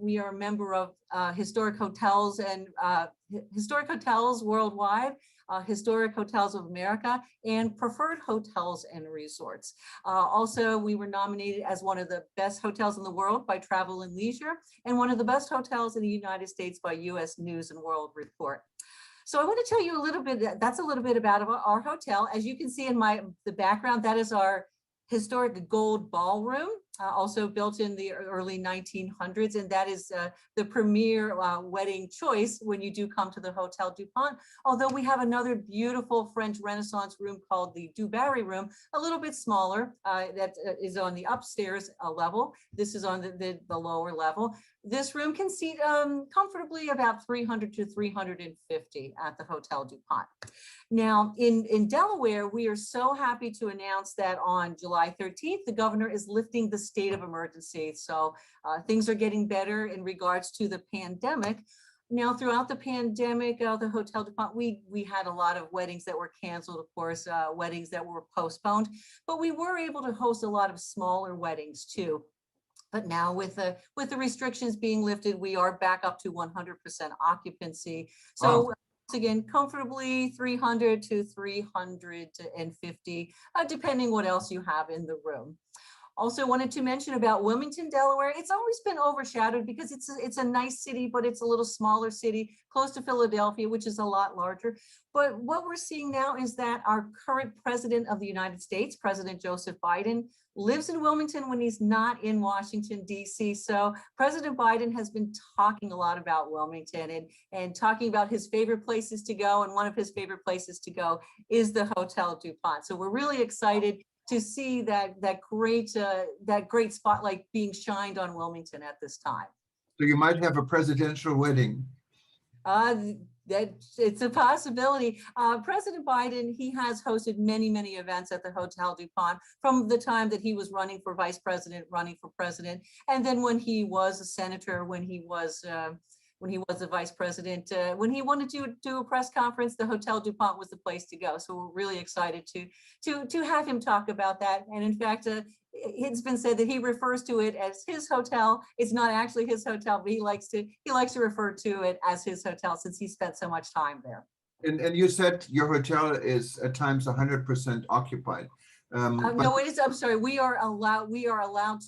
We are a member of Historic Hotels and Historic Hotels Worldwide, Historic Hotels of America, and Preferred Hotels and Resorts. Also, we were nominated as one of the best hotels in the world by Travel and Leisure, and one of the best hotels in the United States by U.S. News and World Report. So I want to tell you a little bit, that's a little bit about our hotel. As you can see in the background, that is our historic gold ballroom, also built in the early 1900s. And that is the premier wedding choice when you do come to the Hotel DuPont. Although we have another beautiful French Renaissance room called the Du Barry room, a little bit smaller, that is on the upstairs level. This is on the lower level. This room can seat comfortably about 300 to 350 at the Hotel DuPont. Now, in Delaware, we are so happy to announce that on July 13th, the governor is lifting the state of emergency. So things are getting better in regards to the pandemic. Now, throughout the pandemic, the Hotel DuPont, we had a lot of weddings that were canceled, of course, weddings that were postponed, but we were able to host a lot of smaller weddings too. But now with the restrictions being lifted, we are back up to 100% occupancy. So Wow. again, comfortably 300 to 350, depending what else you have in the room. Also wanted to mention about Wilmington, Delaware. It's always been overshadowed because it's a nice city, but it's a little smaller city close to Philadelphia, which is a lot larger. But what we're seeing now is that our current president of the United States, President Joseph Biden, lives in Wilmington when he's not in Washington, D.C. So President Biden has been talking a lot about Wilmington and talking about his favorite places to go. And one of his favorite places to go is the Hotel DuPont. So we're really excited to see that great spotlight being shined on Wilmington at this time. So you might have a presidential wedding. That it's a possibility. President Biden, he has hosted many, many events at the Hotel DuPont from the time that he was running for vice president, running for president, and then when he was a senator, when he was a vice president, when he wanted to do a press conference, the Hotel DuPont was the place to go. So we're really excited to have him talk about that. And in fact, it's been said that he refers to it as his hotel. It's not actually his hotel, but he likes to refer to it as his hotel since he spent so much time there. And you said your hotel is at times 100% occupied. No, it is. I'm sorry. We are allowed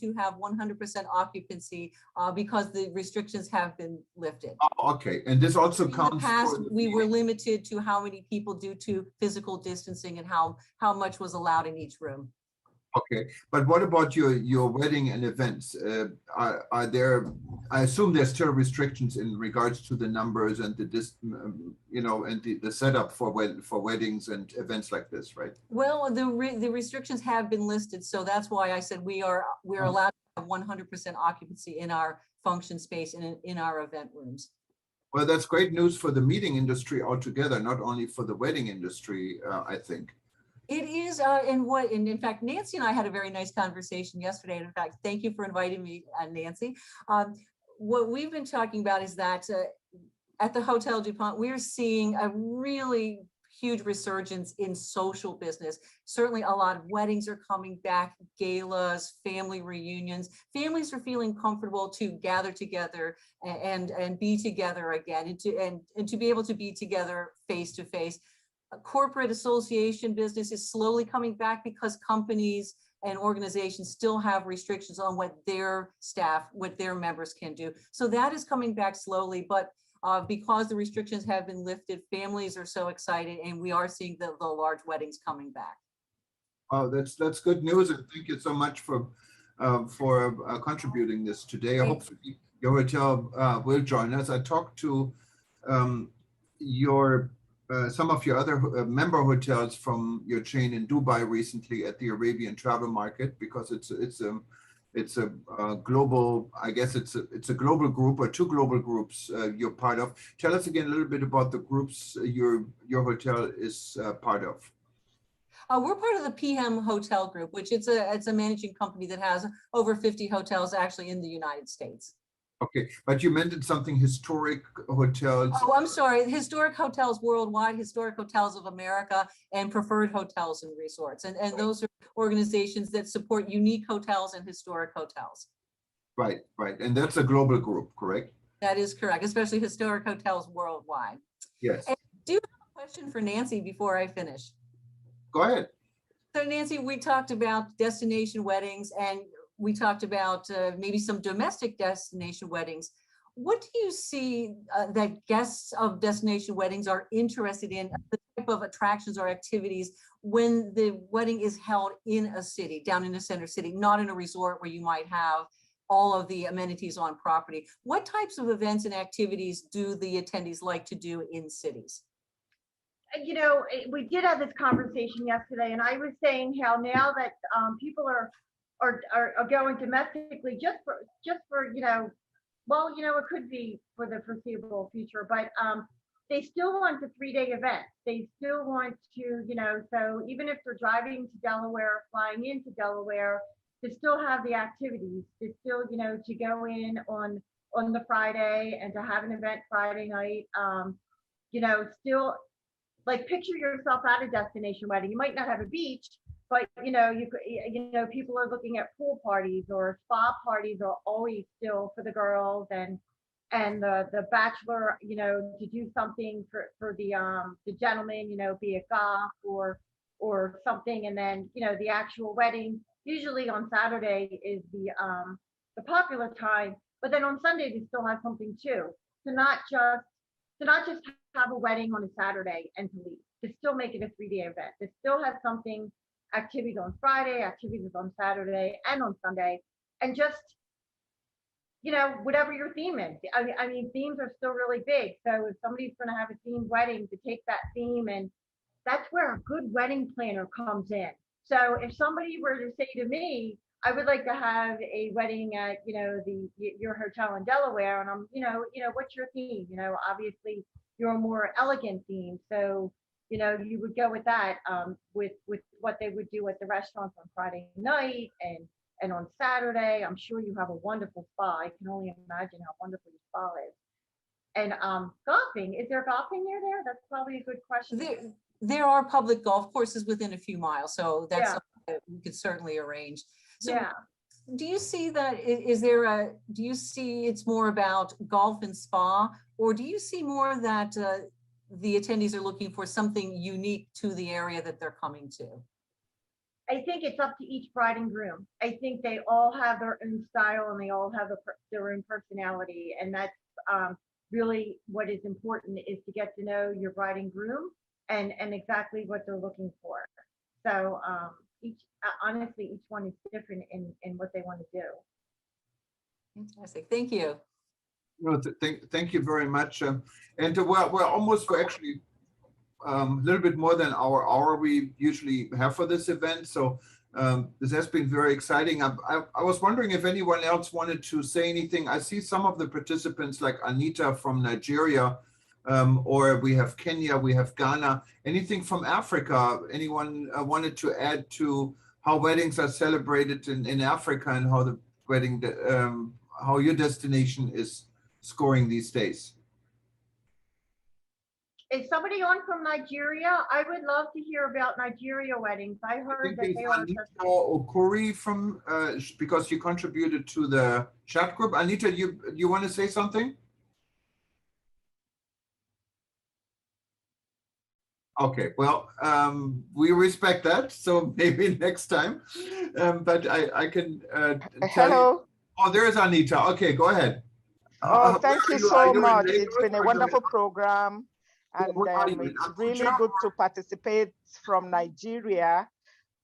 to have 100% occupancy because the restrictions have been lifted. Oh, okay, and this also In the counts. past, we were limited to how many people due to physical distancing and how much was allowed in each room. Okay, but what about your wedding and events? Are there? I assume there's still restrictions in regards to the numbers and the and the setup for weddings and events like this, right? Well, the restrictions have been listed, so that's why I said we're allowed to have 100% occupancy in our function space and in our event rooms. Well, that's great news for the meeting industry altogether, not only for the wedding industry, I think. It is, and in fact, Nancy and I had a very nice conversation yesterday. And in fact, thank you for inviting me, Nancy. What we've been talking about is that at the Hotel DuPont, we're seeing a really huge resurgence in social business. Certainly a lot of weddings are coming back, galas, family reunions. Families are feeling comfortable to gather together and be together again and to be able to be together face to face. Corporate association business is slowly coming back because companies and organizations still have restrictions on what their staff, what their members can do. So that is coming back slowly, but because the restrictions have been lifted, families are so excited and we are seeing the large weddings coming back. Oh, that's good news, and thank you so much for contributing this today. Hopefully your hotel will join us. I talked to some of your other member hotels from your chain in Dubai recently at the Arabian Travel Market, because it's a global, I guess it's a global group or two global groups you're part of. Tell us again a little bit about the groups your hotel is part of. We're part of the PM Hotel Group, which it's a managing company that has over 50 hotels actually in the United States. Okay, but you mentioned something historic hotels. Oh, I'm sorry. Historic hotels worldwide, Historic Hotels of America, and Preferred Hotels and Resorts. And those are organizations that support unique hotels and historic hotels. Right, right. And that's a global group, correct? That is correct, especially Historic Hotels worldwide. Yes. And do you have a question for Nancy before I finish? Go ahead. So Nancy, we talked about destination weddings and we talked about maybe some domestic destination weddings. What do you see that guests of destination weddings are interested in, the type of attractions or activities when the wedding is held in a city, down in a center city, not in a resort where you might have all of the amenities on property? What types of events and activities do the attendees like to do in cities? You know, we did have this conversation yesterday, and I was saying how now that people are going domestically just for well, it could be for the foreseeable future, but they still want the 3-day event. They still want to, so even if they're driving to Delaware, flying into Delaware, to still have the activities, to still, to go in on the Friday and to have an event Friday night, still, like, picture yourself at a destination wedding. You might not have a beach, but people are looking at pool parties, or spa parties are always still for the girls, and the bachelor, to do something for the gentleman, be it golf or something, and then the actual wedding usually on Saturday is the popular time, but then on Sunday they still have something too. To not just have a wedding on a Saturday and to leave. To still make it a 3-day event. To still have something, activities on Friday, activities on Saturday and on Sunday, and just whatever your theme is. I mean, themes are still really big. So if somebody's going to have a themed wedding, to take that theme, and that's where a good wedding planner comes in. So if somebody were to say to me, I would like to have a wedding at, your hotel in Delaware, and I'm, what's your theme? Obviously you're a more elegant theme. So, you would go with that, with what they would do at the restaurants on Friday night and on Saturday. I'm sure you have a wonderful spa. I can only imagine how wonderful your spa is. And golfing, is there golfing near there? That's probably a good question. There are public golf courses within a few miles, so that's Yeah. something that we could certainly arrange. So Yeah. do you see that, do you see it's more about golf and spa, or do you see more that the attendees are looking for something unique to the area that they're coming to? I think it's up to each bride and groom. I think they all have their own style and they all have their own personality. And that's really what is important, is to get to know your bride and groom and exactly what they're looking for. So honestly, each one is different in what they want to do. Fantastic, thank you. No, thank you very much. And we're almost actually a little bit more than our hour we usually have for this event. So this has been very exciting. I was wondering if anyone else wanted to say anything. I see some of the participants like Anita from Nigeria, or we have Kenya, we have Ghana. Anything from Africa? Anyone wanted to add to how weddings are celebrated in Africa and how the wedding, how your destination is scoring these days? Is somebody on from Nigeria? I would love to hear about Nigeria weddings. I heard that they are. Anita Okuri from, because you contributed to the chat group. Anita, you want to say something? Okay, well, we respect that, so maybe next time. But I can tell you. Oh, there's Anita. Okay, go ahead. Oh, thank you so much. It's been a wonderful program. And it's really good to participate from Nigeria,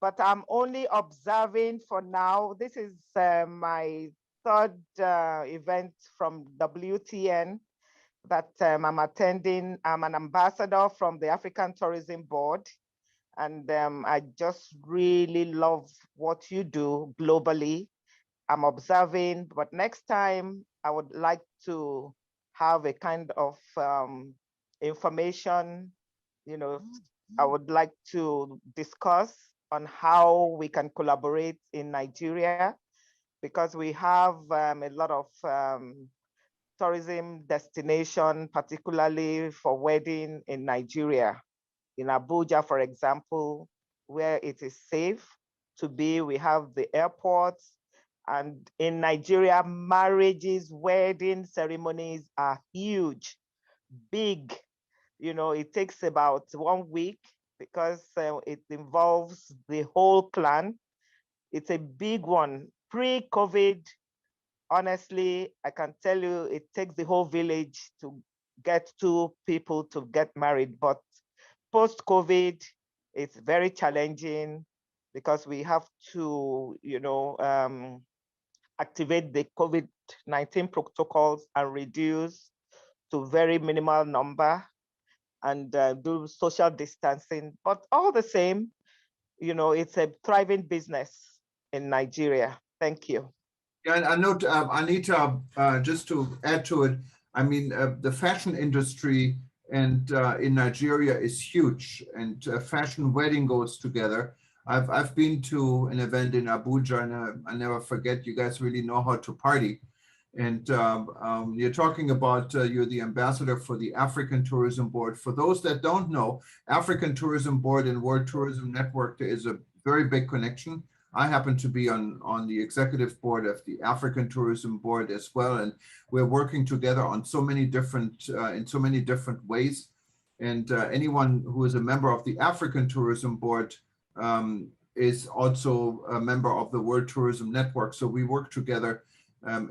but I'm only observing for now. This is my third event from WTN that I'm attending. I'm an ambassador from the African Tourism Board, and I just really love what you do globally. I'm observing, but next time I would like to have a kind of information, I would like to discuss on how we can collaborate in Nigeria, because we have a lot of tourism destination, particularly for wedding in Nigeria. In Abuja, for example, where it is safe to be, we have the airports. And in Nigeria, marriages, wedding ceremonies are huge, big. It takes about 1 week because it involves the whole clan. It's a big one. Pre-COVID, honestly, I can tell you it takes the whole village to get two people to get married. But post-COVID, it's very challenging because we have to, activate the COVID-19 protocols and reduce to very minimal number and do social distancing. But all the same, it's a thriving business in Nigeria. Thank you. Yeah, and I note, Anita, just to add to it, I mean, the fashion industry and in Nigeria is huge, and fashion wedding goes together. I've been to an event in Abuja, and I never forget, you guys really know how to party. And you're talking about, you're the ambassador for the African Tourism Board. For those that don't know, African Tourism Board and World Tourism Network, there is a very big connection. I happen to be on the executive board of the African Tourism Board as well. And we're working together on so many different, in so many different ways. And anyone who is a member of the African Tourism Board is also a member of the World Tourism Network. So we work together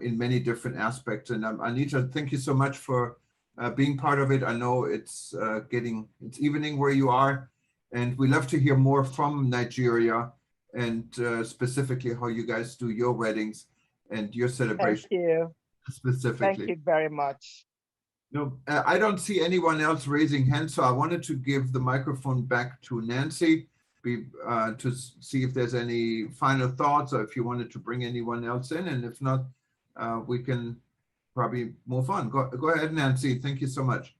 in many different aspects. And Anita, thank you so much for being part of it. I know it's it's evening where you are, and we love to hear more from Nigeria and specifically how you guys do your weddings and your celebration. Thank you. Specifically. Thank you very much. No, I don't see anyone else raising hands, so I wanted to give the microphone back to Nancy to see if there's any final thoughts or if you wanted to bring anyone else in, and if not, we can probably move on. Go ahead, Nancy. Thank you so much.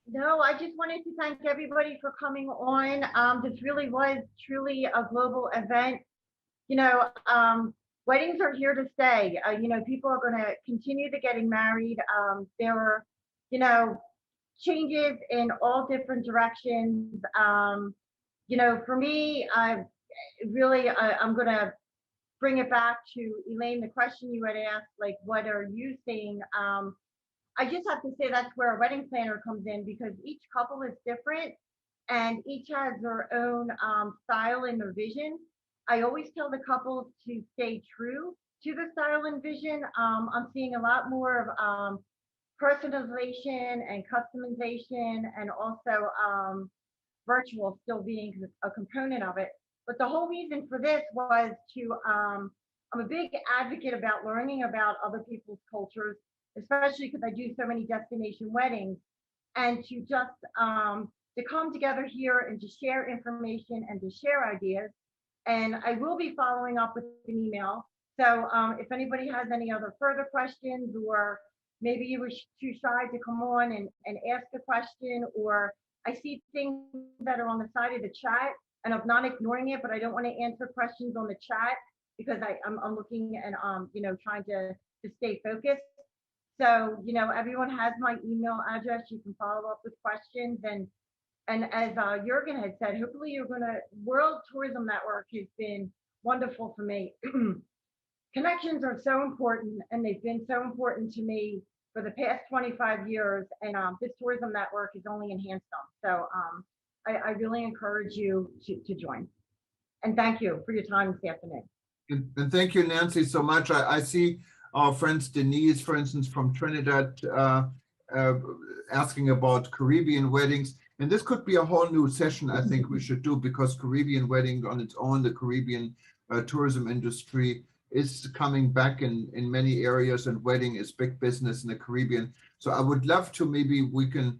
No, I just wanted to thank everybody for coming on. This really was truly a global event. You know, weddings are here to stay. You know, people are going to continue to getting married. There are, you know, changes in all different directions. You know, for me, I'm going to bring it back to Elaine, the question you had asked, like, what are you seeing? I just have to say that's where a wedding planner comes in, because each couple is different and each has their own style and their vision. I always tell the couples to stay true to the style and vision. I'm seeing a lot more of personalization and customization, and also virtual still being a component of it. But the whole reason for this was to, I'm a big advocate about learning about other people's cultures, especially because I do so many destination weddings, and to just to come together here and to share information and to share ideas. And I will be following up with an email. So if anybody has any other further questions, or maybe you were too shy to come on and ask a question, or I see things that are on the side of the chat and I'm not ignoring it, but I don't want to answer questions on the chat because I'm looking and you know, trying to stay focused. So, you know, everyone has my email address. You can follow up with questions. And as Jürgen had said, hopefully you're going to, World Tourism Network has been wonderful for me. Connections are so important, and they've been so important to me for the past 25 years. And this tourism network has only enhanced them. So I really encourage you to join. And thank you for your time this afternoon. And thank you, Nancy, so much. I see our friends Denise, for instance, from Trinidad, asking about Caribbean weddings. And this could be a whole new session I think we should do, because Caribbean wedding on its own, the Caribbean tourism industry is coming back in many areas, and wedding is big business in the Caribbean. So I would love to, maybe we can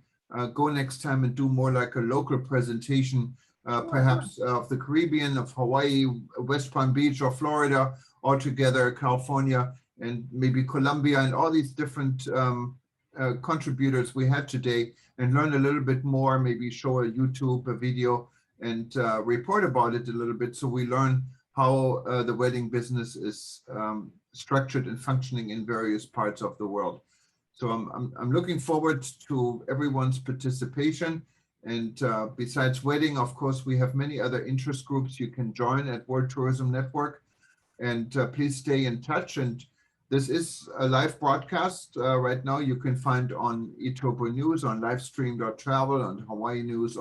go next time and do more like a local presentation, perhaps of the Caribbean, of Hawaii, West Palm Beach, or Florida, all together, California, and maybe Colombia, and all these different contributors we had today, and learn a little bit more, maybe show a YouTube, a video, and report about it a little bit, so we learn how the wedding business is structured and functioning in various parts of the world. So I'm looking forward to everyone's participation. And besides wedding, of course, we have many other interest groups you can join at World Tourism Network. And please stay in touch. And this is a live broadcast right now. You can find on eTurboNews, on livestream.travel, on Hawaii News,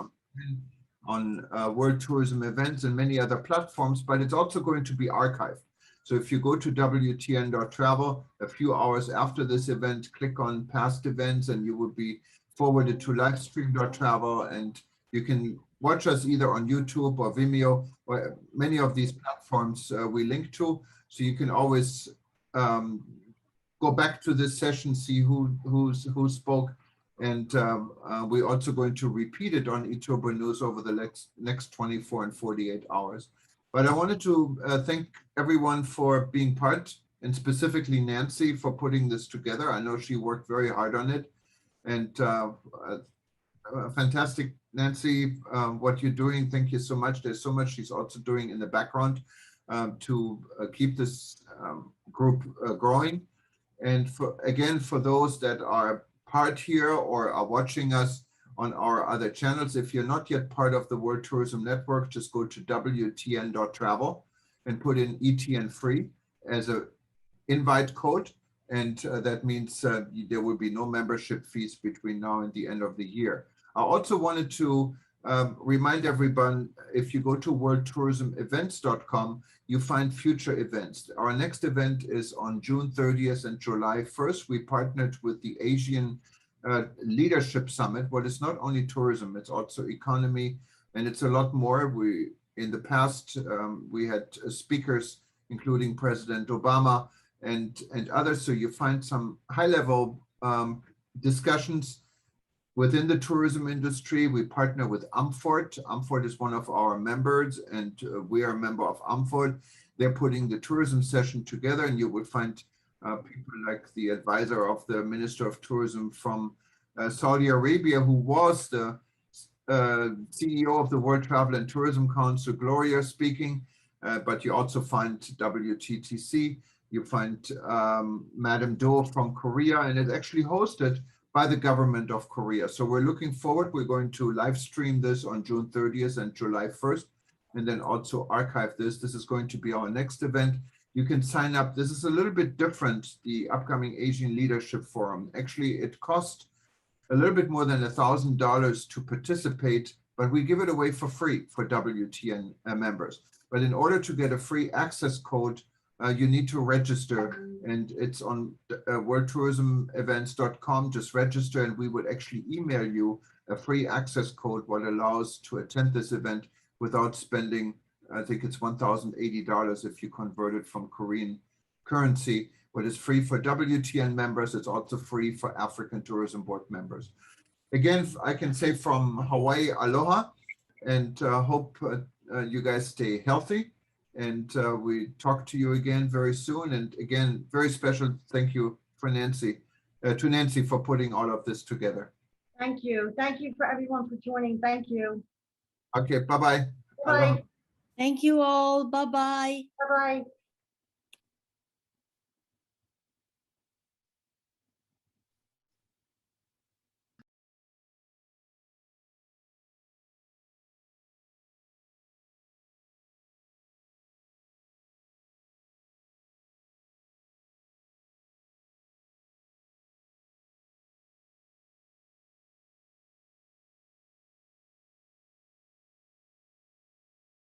on World Tourism Events, and many other platforms, but it's also going to be archived. So if you go to WTN.travel a few hours after this event, click on past events, and you will be forwarded to livestream.travel, and you can watch us either on YouTube or Vimeo, or many of these platforms we link to. So you can always go back to this session, see who spoke, and we're also going to repeat it on eTurboNews over the next 24 and 48 hours. But I wanted to thank everyone for being part, and specifically Nancy for putting this together. I know she worked very hard on it, and fantastic, Nancy, what you're doing. Thank you so much. There's so much she's also doing in the background to keep this group growing. And for those that are part here or are watching us on our other channels, if you're not yet part of the World Tourism Network, just go to WTN.travel and put in ETN free as an invite code. And that means there will be no membership fees between now and the end of the year. I also wanted to remind everyone, if you go to worldtourismevents.com, you find future events. Our next event is on June 30th and July 1st. We partnered with the Asian Leadership Summit. Well, it's not only tourism, it's also economy, and it's a lot more. In the past, we had speakers, including President Obama and others. So you find some high-level discussions within the tourism industry. We partner with Amfort. Amfort is one of our members, and we are a member of Amfort. They're putting the tourism session together, and you will find people like the advisor of the Minister of Tourism from Saudi Arabia, who was the CEO of the World Travel and Tourism Council, Gloria, speaking. But you also find WTTC. You find Madam Do from Korea, and it's actually hosted by the government of Korea. So we're looking forward. We're going to live stream this on June 30th and July 1st, and then also archive this. This is going to be our next event. You can sign up. This is a little bit different, the upcoming Asian Leadership Forum. Actually, it cost a little bit more than $1,000 to participate, but we give it away for free for WTN members. But in order to get a free access code, you need to register, and it's on worldtourismevents.com. Just register, and we would actually email you a free access code, what allows to attend this event without spending, I think it's $1,080 if you convert it from Korean currency. But it's free for WTN members. It's also free for African Tourism Board members. Again, I can say from Hawaii, aloha, and hope you guys stay healthy. And we talk to you again very soon. And again, very special thank you for Nancy, to Nancy, for putting all of this together. Thank you. Thank you for everyone for joining. Thank you. Okay, bye-bye. Bye. Thank you all. Bye-bye. Bye-bye.